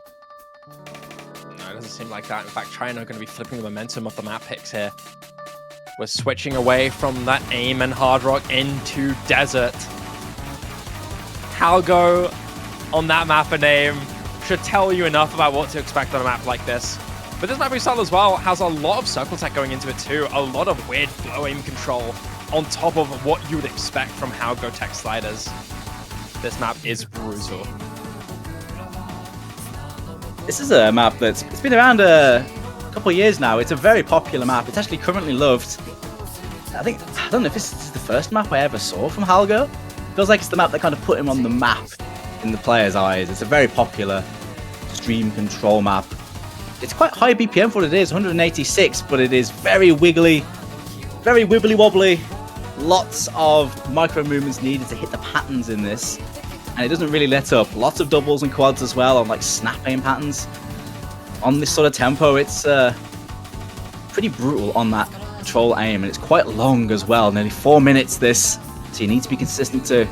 No, it doesn't seem like that. In fact, China are going to be flipping the momentum of the map picks here. We're switching away from that aim and hard rock into desert. Halgo on that map and aim should tell you enough about what to expect on a map like this. But this mapping style as well has a lot of circle tech going into it too. A lot of weird flow aim control on top of what you would expect from Halgo tech sliders. This map is brutal. This is a map it's been around a couple of years now. It's a very popular map. It's actually currently loved. I don't know if this is the first map I ever saw from Halgo. Feels like it's the map that kind of put him on the map in the players' eyes. It's a very popular stream control map. It's quite high BPM for what it is, 186, but it is very wiggly, very wibbly wobbly. Lots of micro movements needed to hit the patterns in this, and it doesn't really let up. Lots of doubles and quads as well on like snap aim patterns. On this sort of tempo, it's pretty brutal on that control aim, and it's quite long as well. Nearly 4 minutes this, so you need to be consistent too.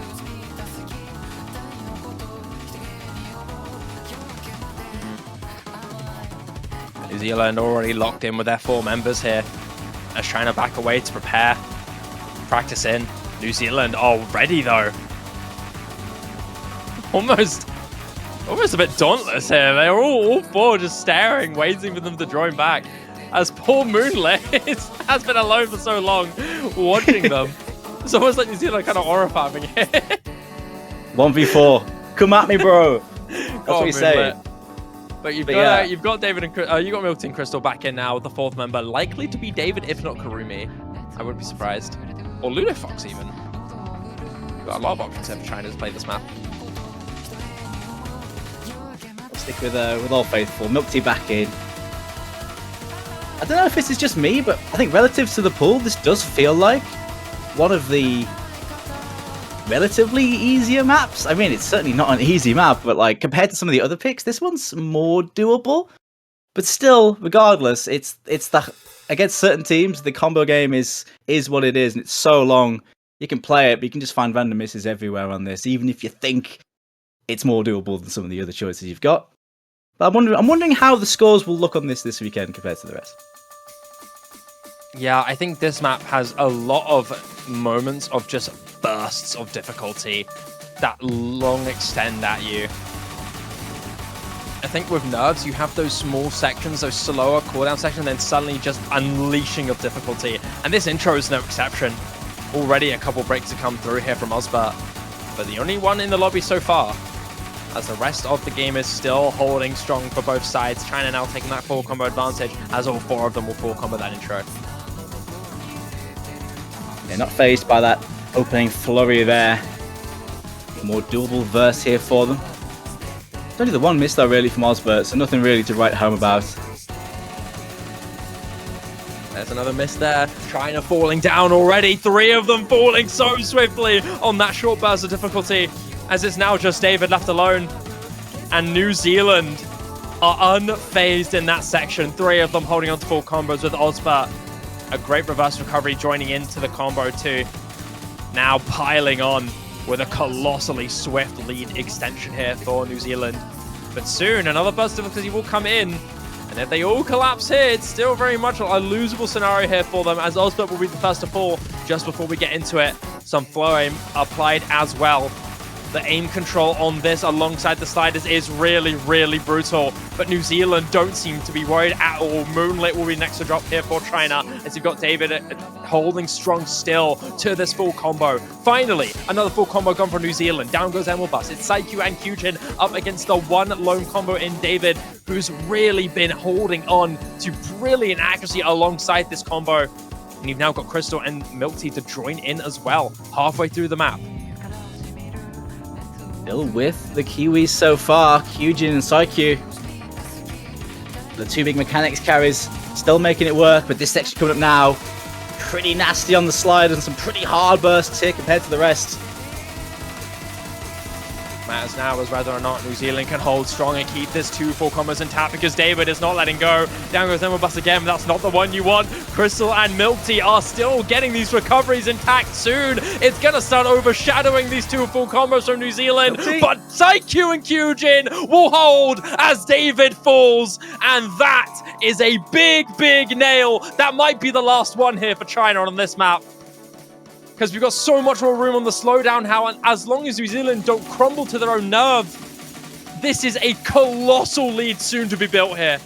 New Zealand already locked in with their 4 members here. As trying to back away to prepare. Practice in. New Zealand already though. Almost a bit dauntless here. They're all 4 just staring, waiting for them to join back. As poor Moonlit has been alone for so long, watching them. It's almost like New Zealand kind of aura farming here. 1v4. Come at me, bro. That's what you say. But you've got David and you got Milton Crystal back in now with the 4th member, likely to be David, if not Karumi. I wouldn't be surprised, or Ludofox even. Got a lot of options here for China to play this map. I'll stick with All Faithful. Milk Tea back in. I don't know if this is just me, but I think relative to the pool, this does feel like one of the relatively easier maps. I mean, it's certainly not an easy map, but like compared to some of the other picks, this one's more doable. But still, regardless, it's the against certain teams, the combo game is what it is, and it's so long. You can play it, but you can just find random misses everywhere on this, even if you think it's more doable than some of the other choices you've got. But I'm wondering how the scores will look on this weekend compared to the rest. Yeah, I think this map has a lot of moments of just bursts of difficulty that long extend at you. I think with Nerves, you have those small sections, those slower cooldown sections, and then suddenly just unleashing of difficulty. And this intro is no exception. Already a couple breaks to come through here from Osbert, but the only one in the lobby so far, as the rest of the game is still holding strong for both sides. China now taking that full combo advantage, as all 4 of them will full combo that intro. They're not phased by that opening flurry there. A more doable verse here for them. It's only the 1 miss though really from Osbert, so nothing really to write home about. There's another miss there. China falling down already. 3 of them falling so swiftly on that short burst of difficulty, as it's now just David left alone. And New Zealand are unfazed in that section. 3 of them holding on to full combos with Osbert. A great reverse recovery joining into the combo too. Now piling on with a colossally swift lead extension here for New Zealand. But soon another burst of difficulty will come in. And if they all collapse here, it's still very much a losable scenario here for them, as Osbert will be the first to fall just before we get into it. Some flow aim applied as well. The aim control on this alongside the sliders is really, really brutal. But New Zealand don't seem to be worried at all. Moonlit will be next to drop here for China, as you've got David holding strong still to this full combo. Finally, another full combo gone for New Zealand. Down goes Emerald Bus. It's Saikyu and Kyujin up against the 1 lone combo in David, who's really been holding on to brilliant accuracy alongside this combo. And you've now got Crystal and Milk Tea to join in as well, halfway through the map. Still with the Kiwis so far, Kyujin and Saikyu. The 2 big mechanics carries still making it work, but this section coming up now, pretty nasty on the slide and some pretty hard bursts here compared to the rest. Matters now as whether or not New Zealand can hold strong and keep this 2 full combos intact, because David is not letting go. Down goes Emerald Bus again, but that's not the one you want. Crystal and Milk Tea are still getting these recoveries intact soon. It's going to start overshadowing these 2 full combos from New Zealand, but Saikyu and Kyujin will hold as David falls, and that is a big, big nail. That might be the last one here for China on this map, because we've got so much more room on the slowdown. How, and as long as New Zealand don't crumble to their own nerve, this is a colossal lead soon to be built here.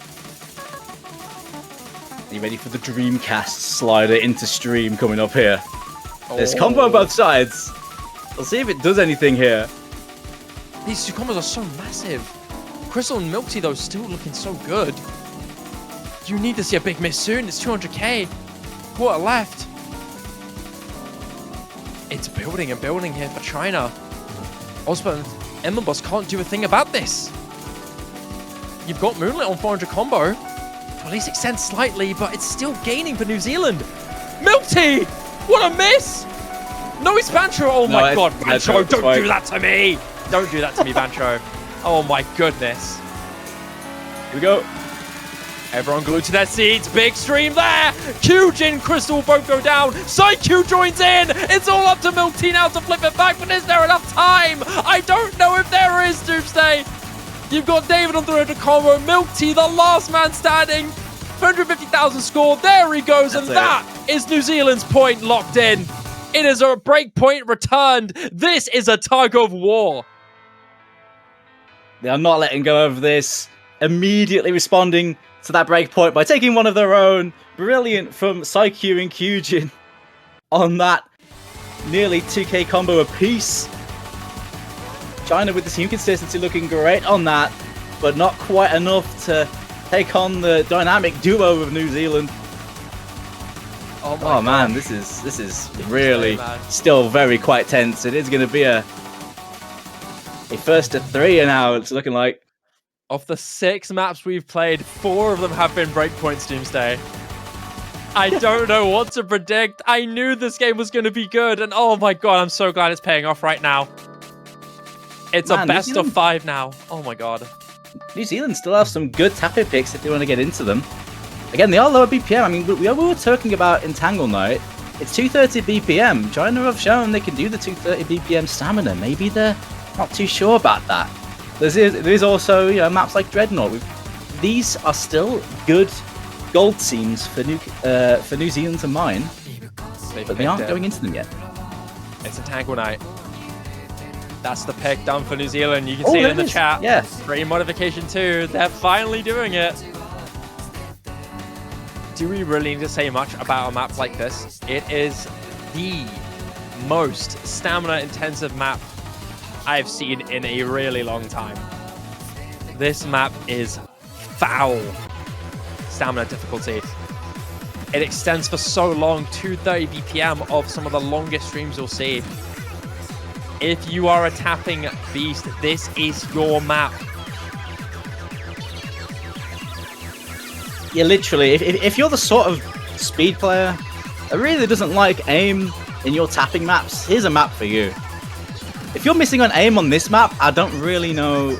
Are you ready for the Dreamcast slider into stream coming up here? There's combo on both sides. We'll see if it does anything here. These 2 combos are so massive. Crystal and Milk Tea, though, still looking so good. You need to see a big miss soon. It's 200k. Quarter left. It's building and building here for China. Osbert and Boss can't do a thing about this. You've got Moonlit on 400 combo. At least extend slightly, but it's still gaining for New Zealand. Milk Tea! What a miss! No, it's Bancho. Oh my god, Bancho, don't do that to me! Don't do that to me, Bancho. Oh my goodness. Here we go. Everyone glued to their seats. Big stream there. Kyujin, Crystal both go down. Psy-Q joins in. It's all up to Milk Tea now to flip it back, but is there enough time? I don't know if there is, Doomsday. You've got David on the combo. Milk Tea, the last man standing. 150,000 score. There he goes. And that is New Zealand's point locked in. It is a break point returned. This is a tug of war. They are not letting go of this. Immediately responding to that break point by taking one of their own. Brilliant from Psy-Q and Kyujin on that nearly 2k combo apiece. China with the team consistency looking great on that, but not quite enough to take on the dynamic duo of New Zealand. Oh man, this is really still very quite tense. It is going to be a first to 3 now. It's looking like. Of the 6 maps we've played, 4 of them have been breakpoints, Doomsday. I don't know what to predict. I knew this game was going to be good, and oh my god, I'm so glad it's paying off right now. It's a best of 5 now. Oh my god. New Zealand still have some good tapping picks if they want to get into them. Again, they are lower BPM. I mean, we were talking about Entangle Night. It's 230 BPM. China have shown they can do the 230 BPM stamina. Maybe they're not too sure about that. There is also, you know, maps like Dreadnought. These are still good gold seams for New Zealand to mine, but they aren't going into them yet. It's Entangle Night. That's the pick done for New Zealand. You can see it in the chat. Yes. Frame modification 2. They're finally doing it. Do we really need to say much about a map like this? It is the most stamina-intensive map I've seen in a really long time. This map is foul stamina difficulty. It extends for so long, 230 BPM of some of the longest streams you'll see. If you are a tapping beast, this is your map. Yeah, literally, if you're the sort of speed player that really doesn't like aim in your tapping maps, here's a map for you. If you're missing on aim on this map, I don't really know.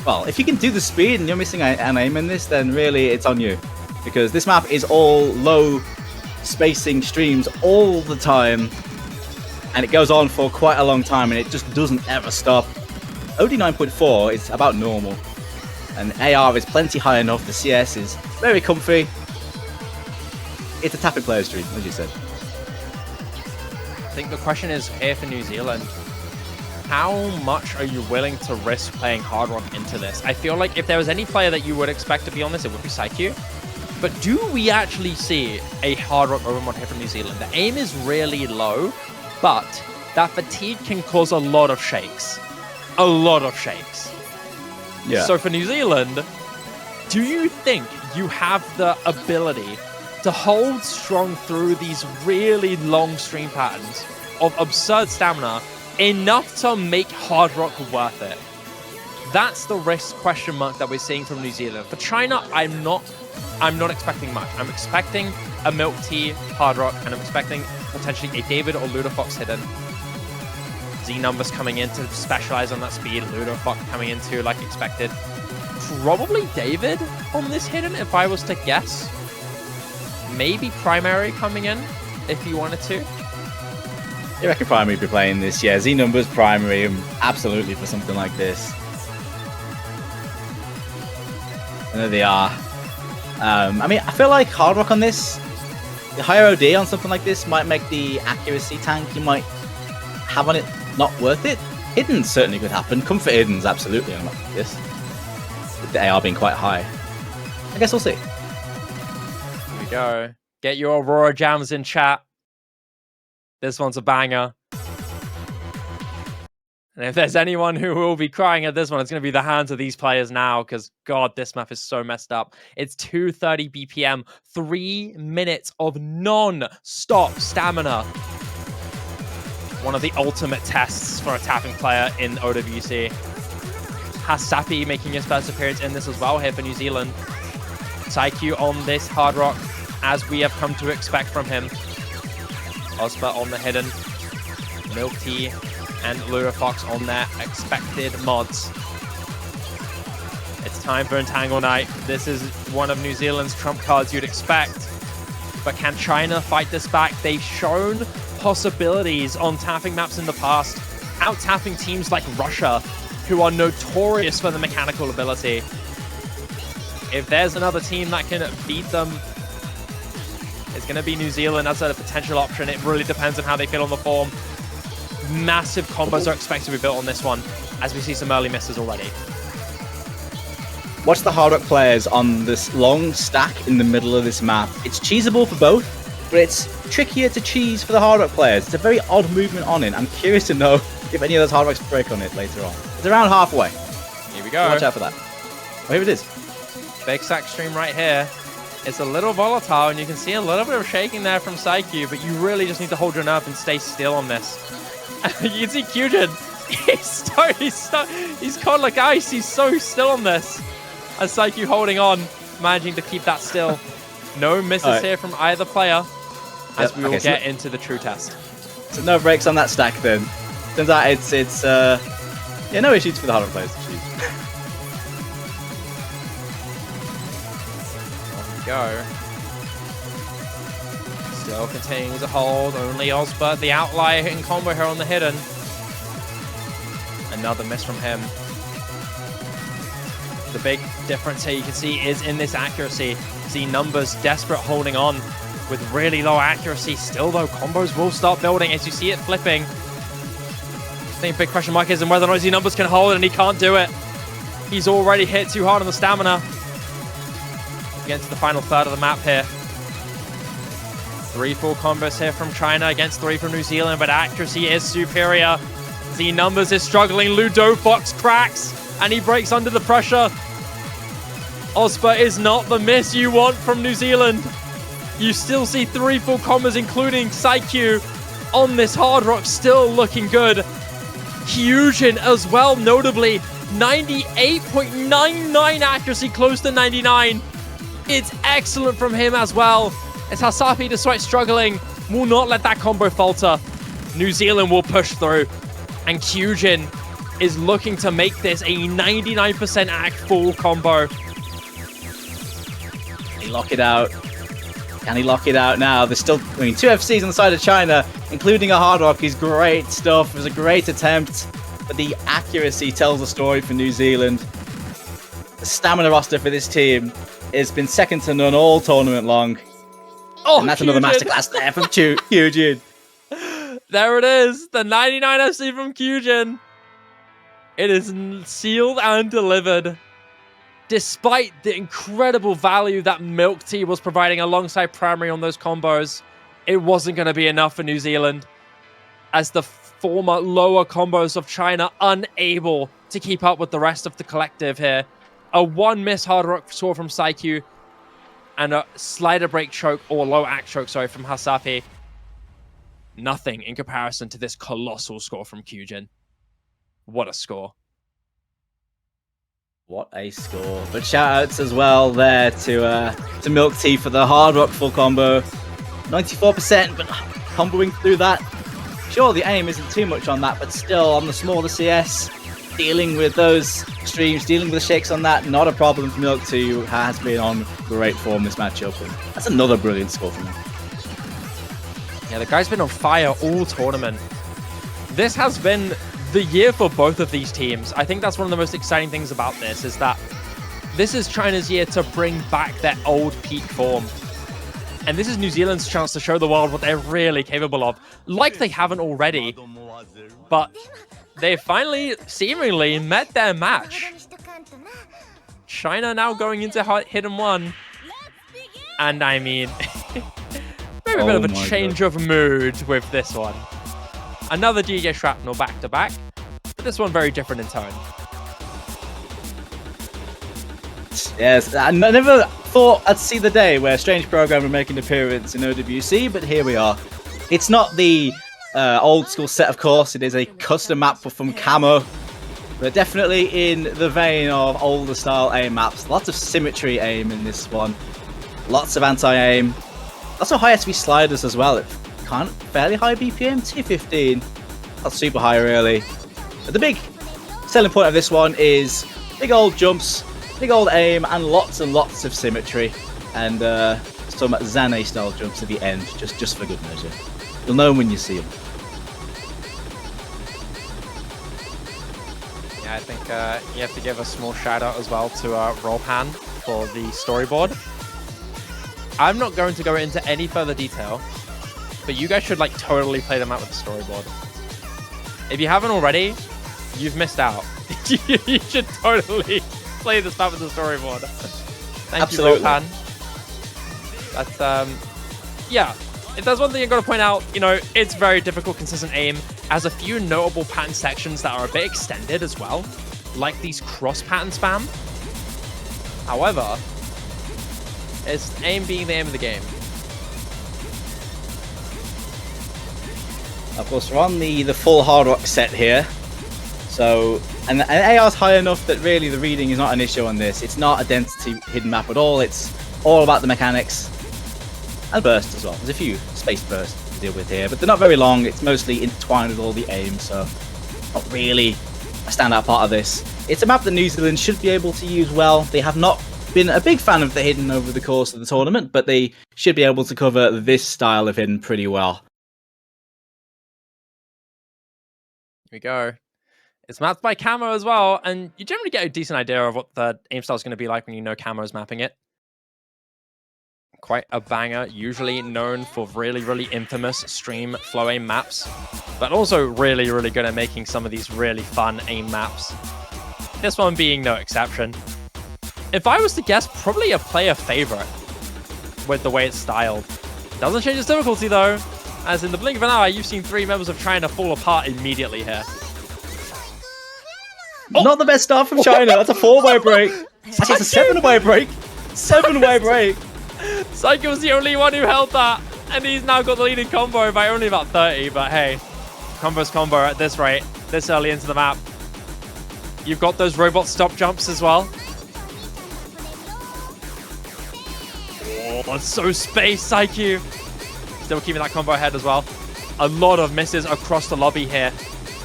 Well, if you can do the speed and you're missing an aim in this, then really it's on you. Because this map is all low spacing streams all the time. And it goes on for quite a long time and it just doesn't ever stop. OD 9.4 is about normal. And AR is plenty high enough. The CS is very comfy. It's a tapping player stream, as you said. I think the question is here for New Zealand. How much are you willing to risk playing Hard Rock into this? I feel like if there was any player that you would expect to be on this, it would be Psy-Q. But do we actually see a Hard Rock overmod here from New Zealand? The aim is really low, but that fatigue can cause a lot of shakes. A lot of shakes. Yeah. So for New Zealand, do you think you have the ability to hold strong through these really long stream patterns of absurd stamina enough to make Hard Rock worth it? That's the risk question mark that we're seeing from New Zealand. For China, I'm not expecting much. I'm expecting a Milk Tea Hard Rock, and I'm expecting potentially a David or Ludafox hidden. Z numbers coming in to specialize on that speed. Ludafox coming in too, like expected. Probably David on this hidden, if I was to guess. Maybe Primary coming in, if you wanted to. I reckon Primary would be playing this, yeah. Z numbers, Primary, absolutely for something like this. And there they are. I mean, I feel like Hard Rock on this, the higher OD on something like this might make the accuracy tank you might have on it not worth it. Hidden certainly could happen. Comfort Hidden's absolutely on a map like this, with the AR being quite high. I guess we'll see. Here we go. Get your Aurora jams in chat. This one's a banger. And if there's anyone who will be crying at this one, it's going to be the hands of these players now, because, God, this map is so messed up. It's 230 BPM, 3 minutes of non-stop stamina. One of the ultimate tests for a tapping player in OWC. Hasapi making his first appearance in this as well here for New Zealand. Psy-Q on this Hard Rock, as we have come to expect from him. Ospa on the hidden. Milk Tea and Ludafox on their expected mods. It's time for Entangle Knight. This is one of New Zealand's trump cards you'd expect. But can China fight this back? They've shown possibilities on tapping maps in the past, out-tapping teams like Russia, who are notorious for the mechanical ability. If there's another team that can beat them, it's going to be New Zealand as a potential option. It really depends on how they feel on the form. Massive combos are expected to be built on this one, as we see some early misses already. Watch the Hard Rock players on this long stack in the middle of this map. It's cheesable for both, but it's trickier to cheese for the Hard Rock players. It's a very odd movement on it. I'm curious to know if any of those Hard Rocks break on it later on. It's around halfway. Here we go. So watch out for that. Oh, here it is. Big sack stream right here. It's a little volatile, and you can see a little bit of shaking there from Psyche, but you really just need to hold your nerve and stay still on this. You can see Kyujin. He's cold like ice. He's so still on this. As Psyche holding on, managing to keep that still. No misses here from either player, as we will get into the true test. So no breaks on that stack then. Turns out it's yeah, no issues for the Hard Rock players to choose. Go. Still continuing to hold. Only Osbert, the outlier, hitting combo here on the hidden. Another miss from him. The big difference here you can see is in this accuracy. See numbers desperate holding on with really low accuracy. Still though, combos will start building as you see it flipping. I think big question mark is in whether or not Z numbers can hold, and he can't do it. He's already hit too hard on the stamina. Get to the final third of the map here. 3 full combos here from China against 3 from New Zealand, but accuracy is superior. Z numbers is struggling. Ludo Fox cracks, and he breaks under the pressure. Osbert is not the miss you want from New Zealand. You still see 3 full combos, including Psyche, on this Hard Rock, still looking good. Kyujin as well, notably 98.99 accuracy, close to 99. It's excellent from him as well. As Hasapi, despite struggling, will not let that combo falter. New Zealand will push through, and Kyujin is looking to make this a 99% act full combo. Can he lock it out? Can he lock it out now? There's still, 2 FCs on the side of China, including a Hard Rock. Is great stuff. It was a great attempt, but the accuracy tells the story for New Zealand. The stamina roster for this team has been second to none all tournament long. Oh, and that's another masterclass there from Kyujin. There it is, the 99 FC from Kyujin. It is sealed and delivered. Despite the incredible value that Milk Tea was providing alongside Primary on those combos, it wasn't going to be enough for New Zealand, as the former lower combos of China unable to keep up with the rest of the collective here. A 1 miss Hard Rock score from Psyche, and a slider break choke, or low act choke, sorry, from Hasapi. Nothing in comparison to this colossal score from Kyujin. What a score. What a score. But shout-outs as well there to Milk Tea for the Hard Rock full combo. 94%, but comboing through that. Sure, the aim isn't too much on that, but still on the smaller CS, dealing with those streams, dealing with the shakes on that, not a problem for Milk Tea, who has been on great form this matchup. And that's another brilliant score from him. Yeah, the guy's been on fire all tournament. This has been the year for both of these teams. I think that's one of the most exciting things about this, is that this is China's year to bring back their old peak form. And this is New Zealand's chance to show the world what they're really capable of, like they haven't already. But they finally, seemingly, met their match. China now going into Hidden 1. And I mean, maybe a bit of a change of mood with this one. Another DJ Shrapnel back-to-back, but this one very different in tone. Yes, I never thought I'd see the day where Strange Program would make an appearance in OWC, but here we are. It's not the old school set, of course. It is a custom map from Camo, but definitely in the vein of older style aim maps. Lots of symmetry aim in this one. Lots of anti-aim. Lots of high SV sliders as well. Fairly high BPM, 215. Not super high, really. But the big selling point of this one is big old jumps, Big old aim and lots of symmetry. And some Zane-style jumps at the end, just for good measure. You'll know when you see them. Yeah, I think you have to give a small shout out as well to Rohan for the storyboard. I'm not going to go into any further detail, but you guys should like totally play them out with the storyboard. If you haven't already, you've missed out. You should totally play this map with the storyboard. Thank Absolutely. you, Rohan. That's yeah. If there's one thing I've got to point out, you know, it's very difficult, consistent aim. Has a few notable pattern sections that are a bit extended as well, like these cross pattern spam. However, it's aim being the aim of the game. Of course, we're on the full Hard Rock set here. So, and AR's high enough that really the reading is not an issue on this. It's not a density hidden map at all. It's all about the mechanics. And burst as well. There's a few space bursts to deal with here, but they're not very long. It's mostly intertwined with all the aim, so not really a standout part of this. It's a map that New Zealand should be able to use well. They have not been a big fan of the hidden over the course of the tournament, but they should be able to cover this style of hidden pretty well. Here we go. It's mapped by Camo as well, and you generally get a decent idea of what the aim style is going to be like when you know Camo is mapping it. Quite a banger, usually known for really infamous stream flow aim maps, but also really good at making some of these really fun aim maps. This one being no exception. If I was to guess, probably a player favorite with the way it's styled. Doesn't change its difficulty though, as in the blink of an eye, you've seen 3 members of China fall apart immediately here. Not the best start from China. That's a 4-way break. Actually, it's a 7-way break. 7-way break. Psycho was the only one who held that, and he's now got the leading combo by only about 30, but hey, combo's combo at this rate, this early into the map. You've got those robot stop jumps as well. Oh, it's so spaced, Psycho. Still keeping that combo ahead as well. A lot of misses across the lobby here.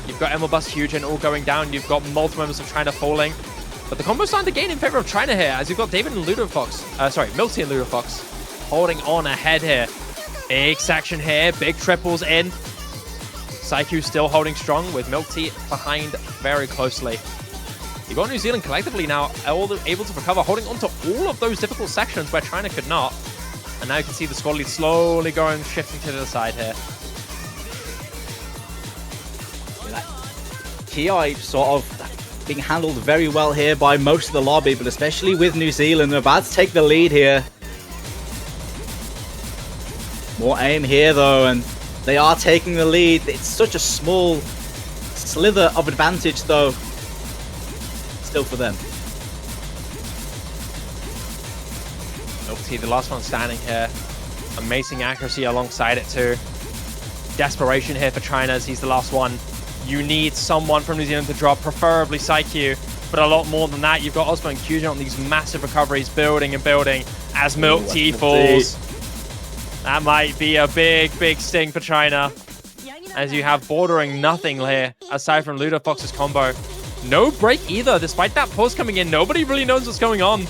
You've got Emerald Bust, Huge, and all going down. You've got multiple members of China falling. But the combo's starting to gain in favor of China here, as you've got David and Ludofox. Sorry, Milk Tea and Ludofox holding on ahead here. Big section here, big triples in. Psycho still holding strong with Milk Tea behind very closely. You've got New Zealand collectively now able to recover, holding on to all of those difficult sections where China could not. And now you can see the squad lead slowly going, shifting to the side here. TI sort of being handled very well here by most of the lobby, but especially with New Zealand. They're about to take the lead here. More aim here though, and they are taking the lead. It's such a small slither of advantage though. Still for them. Milk Tea, the last one standing here. Amazing accuracy alongside it too. Desperation here for China as he's the last one. You need someone from New Zealand to drop, preferably Psyche, but a lot more than that. You've got Osmo and Kyujin on these massive recoveries, building and building as Milk Tea falls. That might be a big sting for China, as you have bordering nothing here, aside from Ludofox's combo. No break either, despite that pause coming in. Nobody really knows what's going on.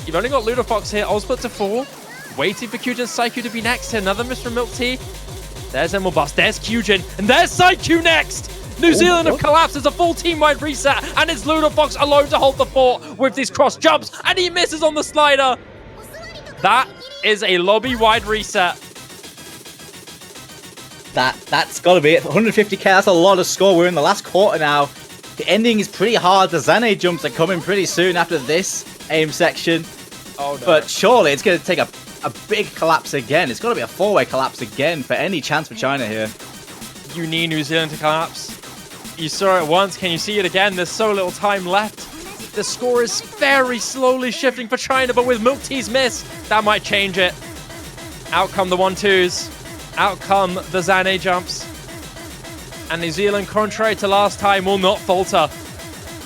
You've only got Ludofox here, Osbert to fall, waiting for Kyujin Psyche to be next. Another miss from Milk Tea. There's Emerald Bust, there's Kyujin, and there's Psyche next! New Zealand have collapsed. It's a full team-wide reset, and it's Ludofox alone to hold the fort with these cross jumps, and he misses on the slider. That is a lobby-wide reset. That's got to be it. 150k, that's a lot of score. We're in the last quarter now. The ending is pretty hard. The Zane jumps are coming pretty soon after this aim section. Oh, no. But surely it's going to take a big collapse again. It's got to be a 4-way collapse again for any chance for China here. You need New Zealand to collapse. You saw it once. Can you see it again? There's so little time left. The score is very slowly shifting for China, but with Milk Tea's miss, that might change it. Out come the 1-2s. Out come the Zane jumps. And New Zealand, contrary to last time, will not falter.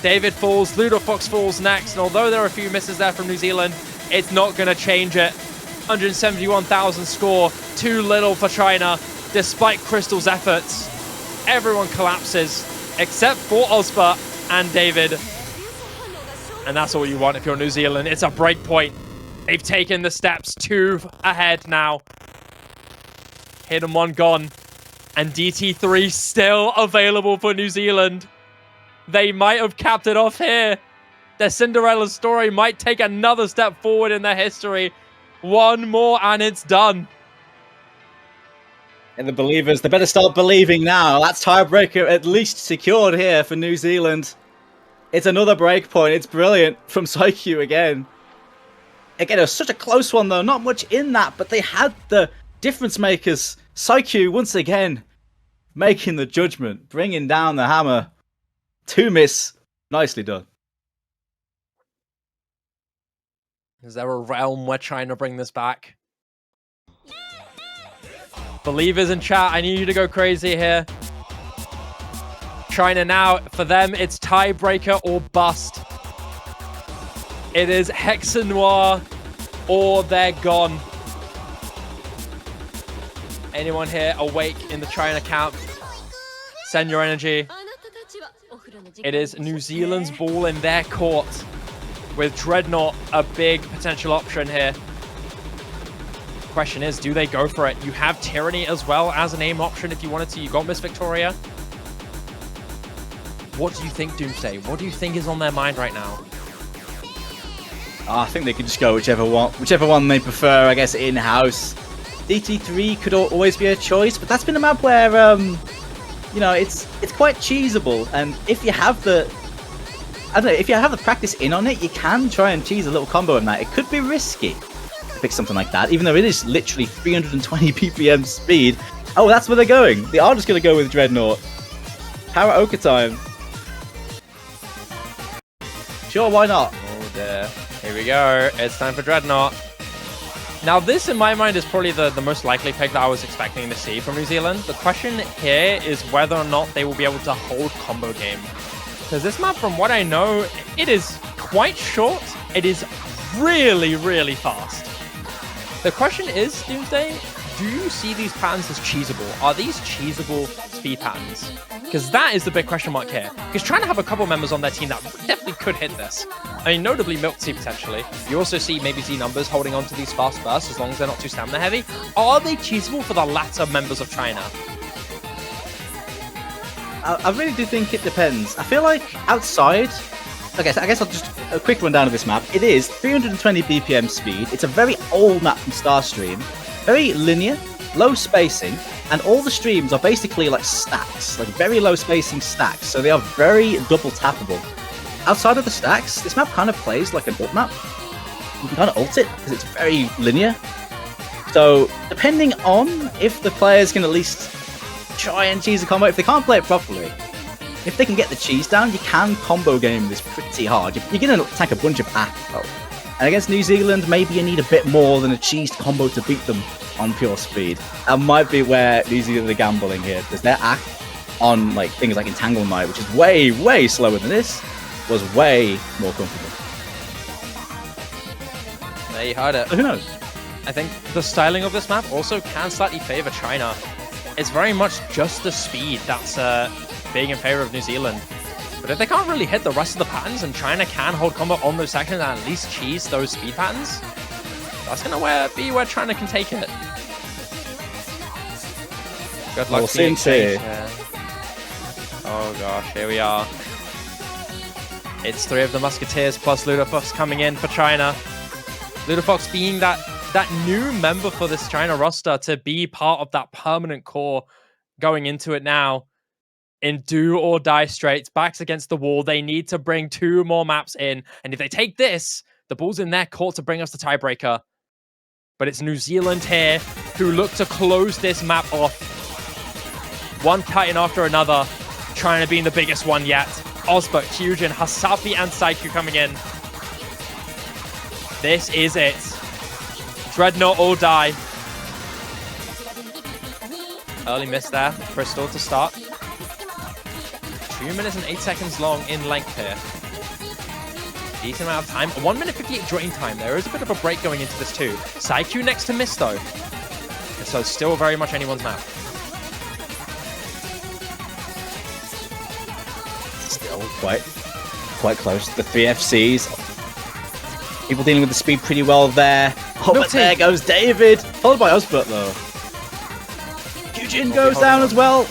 David falls, Ludofox falls next, and although there are a few misses there from New Zealand, it's not going to change it. 171,000 score, too little for China, despite Crystal's efforts. Everyone collapses, except for Osbert and David. And that's all you want if you're New Zealand. It's a break point. They've taken the steps 2 ahead now. Hidden 1 gone. And DT3 still available for New Zealand. They might have capped it off here. Their Cinderella story might take another step forward in their history. 1 more and it's done. And the believers, they better start believing now. That's tiebreaker at least secured here for New Zealand. It's another break point. It's brilliant from Psyche again. Again, it was such a close one though. Not much in that, but they had the difference makers. Psyche once again making the judgment, bringing down the hammer. 2 miss. Nicely done. Is there a realm we're trying to bring this back? Believers in chat, I need you to go crazy here. China now, for them, it's tiebreaker or bust. It is Hexa Noir or they're gone. Anyone here awake in the China camp? Send your energy. It is New Zealand's ball in their court, with Dreadnought a big potential option here. Question is, do they go for it? You have Tyranny as well as an aim option if you wanted to. You got Miss Victoria. What do you think, Doomsday? What do you think is on their mind right now? I think they could just go whichever one they prefer, I guess, in-house. DT3 could always be a choice, but that's been a map where, you know, it's quite cheesable, and if you have the, I don't know, if you have the practice in on it, you can try and cheese a little combo in that. It could be risky to pick something like that, even though it is literally 320 ppm speed. Oh, that's where they're going. They are just going to go with Dreadnought. Power Oka time. Sure, why not? Oh dear. Here we go. It's time for Dreadnought. Now, this, in my mind, is probably the most likely pick that I was expecting to see from New Zealand. The question here is whether or not they will be able to hold combo game. Because this map, from what I know, it is quite short. It is really, really fast. The question is, Doomsday, do you see these patterns as cheesable? Are these cheesable speed patterns? Because that is the big question mark here. Because trying to have a couple members on their team that definitely could hit this. I mean, notably Milk Tea potentially. You also see maybe Z numbers holding on to these fast bursts as long as they're not too stamina heavy. Are they cheesable for the latter members of China? I really do think it depends. I feel like outside... Okay, so I guess I'll just... A quick rundown of this map. It is 320 BPM speed. It's a very old map from Starstream. Very linear, low spacing, and all the streams are basically like stacks. Like very low spacing stacks. So they are very double tappable. Outside of the stacks, this map kind of plays like an ult map. You can kind of ult it because it's very linear. So depending on if the players can at least try and cheese a combo, if they can't play it properly, if they can get the cheese down, you can combo game this pretty hard. You're going to attack a bunch of ACK. And against New Zealand, maybe you need a bit more than a cheesed combo to beat them on pure speed. That might be where New Zealand are gambling here, because their ACK on like things like Entangle Might, which is way, way slower than this, was way more comfortable. There you heard it. So who knows? I think the styling of this map also can slightly favor China. It's very much just the speed that's being in favor of New Zealand. But if they can't really hit the rest of the patterns and China can hold combo on those sections and at least cheese those speed patterns, that's going to be where China can take it. Good luck to the exchange. Oh gosh, here we are. It's 3 of the Musketeers plus Ludafox coming in for China. Ludafox being that new member for this China roster to be part of that permanent core going into it now. In do or die straights, backs against the wall. They need to bring 2 more maps in. And if they take this, the ball's in their court to bring us the tiebreaker. But it's New Zealand here who look to close this map off. One Titan after another. China being the biggest one yet. Osbert, Kyujin, Hasapi, and Saiku coming in. This is it. Dreadnought or die. Early miss there. Crystal to start. 2 minutes and 8 seconds long in length here. Decent amount of time. 1 minute 58 drain time. There is a bit of a break going into this too. Saiku next to miss though. So still very much anyone's map. Still quite quite close. The 3 FCs. People dealing with the speed pretty well there. Oh, but there goes David. Followed by Osbert, though. Eugene goes down as well.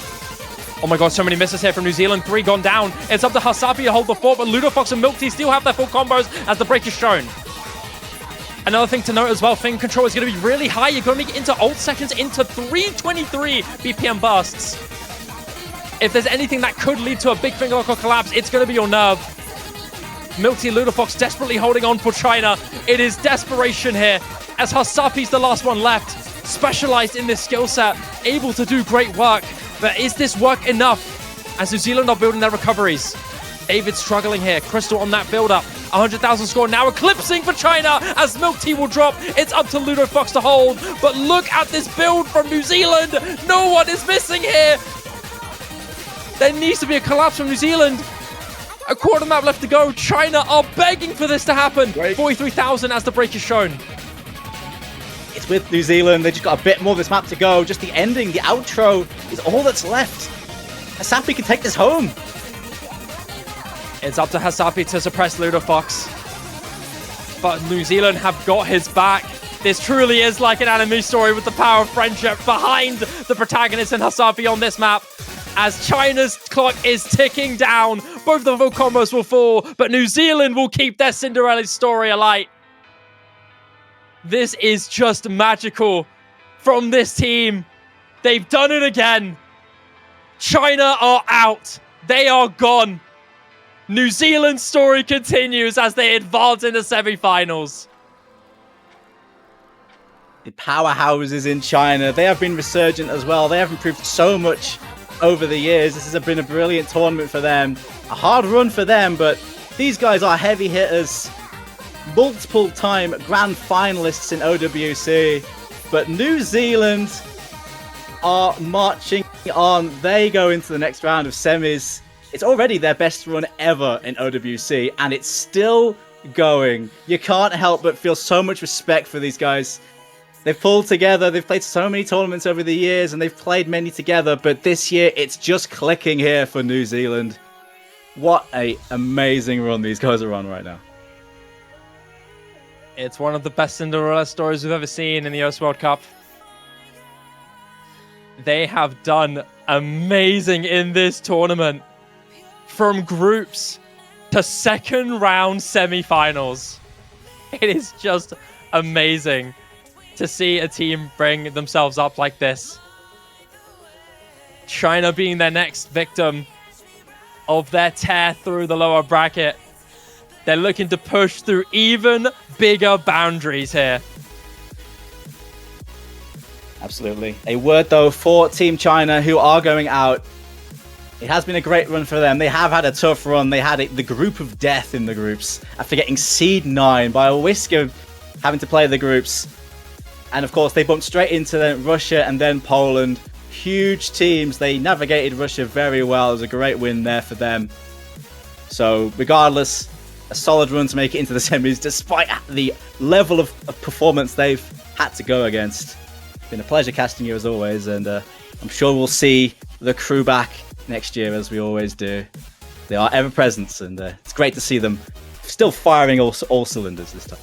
Oh my god, so many misses here from New Zealand. 3 gone down. It's up to Hasapi to hold the fort, but Ludofox and Milk Tea still have their full combos as the break is shown. Another thing to note as well, Finger control is going to be really high. You're going to get into ult sections into 323 BPM bursts. If there's anything that could lead to a big finger lock or collapse, it's going to be your nerve. Milk Tea Ludofox desperately holding on for China. It is desperation here as Hasapi's the last one left. Specialized in this skill set, able to do great work. But is this work enough as New Zealand are building their recoveries? David struggling here. Crystal on that build-up. 100,000 score now eclipsing for China as Milk Tea will drop. It's up to Ludofox to hold. But look at this build from New Zealand. No one is missing here. There needs to be a collapse from New Zealand. A quarter map left to go. China are begging for this to happen. 43,000 as the break is shown. It's with New Zealand. They just got a bit more of this map to go. Just the ending, the outro is all that's left. Hasapi can take this home. It's up to Hasapi to suppress Ludofox. But New Zealand have got his back. This truly is like an anime story with the power of friendship behind the protagonist and Hasapi on this map. As China's clock is ticking down, both the full combos will fall, but New Zealand will keep their Cinderella story alight. This is just magical from this team. They've done it again. China are out. They are gone. New Zealand's story continues as they advance into semifinals. The powerhouses in China, they have been resurgent as well. They have improved so much over the years. This has been a brilliant tournament for them. A hard run for them, but these guys are heavy hitters. Multiple time grand finalists in OWC. But New Zealand are marching on. They go into the next round of semis. It's already their best run ever in OWC, and it's still going. You can't help but feel so much respect for these guys. They've pulled together, they've played so many tournaments over the years, and they've played many together, but this year, it's just clicking here for New Zealand. What an amazing run these guys are on right now. It's one of the best Cinderella stories we've ever seen in the US World Cup. They have done amazing in this tournament. From groups to second round semifinals. It is just amazing to see a team bring themselves up like this. China being their next victim of their tear through the lower bracket. They're looking to push through even bigger boundaries here. Absolutely. A word, though, for Team China, who are going out. It has been a great run for them. They have had a tough run. They had the group of death in the groups after getting seed 9 by a whisk of having to play the groups. And of course, they bumped straight into Russia and then Poland. Huge teams. They navigated Russia very well. It was a great win there for them. So regardless, a solid run to make it into the semis, despite the level of performance they've had to go against. It's been a pleasure casting you as always, and I'm sure we'll see the crew back next year as we always do. They are ever present, and it's great to see them still firing all cylinders this time.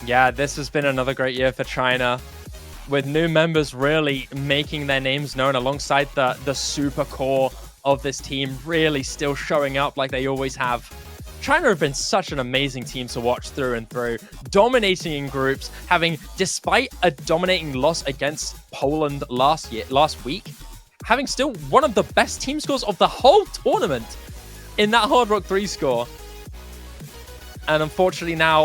Yeah, this has been another great year for China, with new members really making their names known alongside the super core of this team really still showing up like they always have. China have been such an amazing team to watch through and through, dominating in groups, having, despite a dominating loss against Poland last week, having still one of the best team scores of the whole tournament in that Hard Rock 3 score. And unfortunately now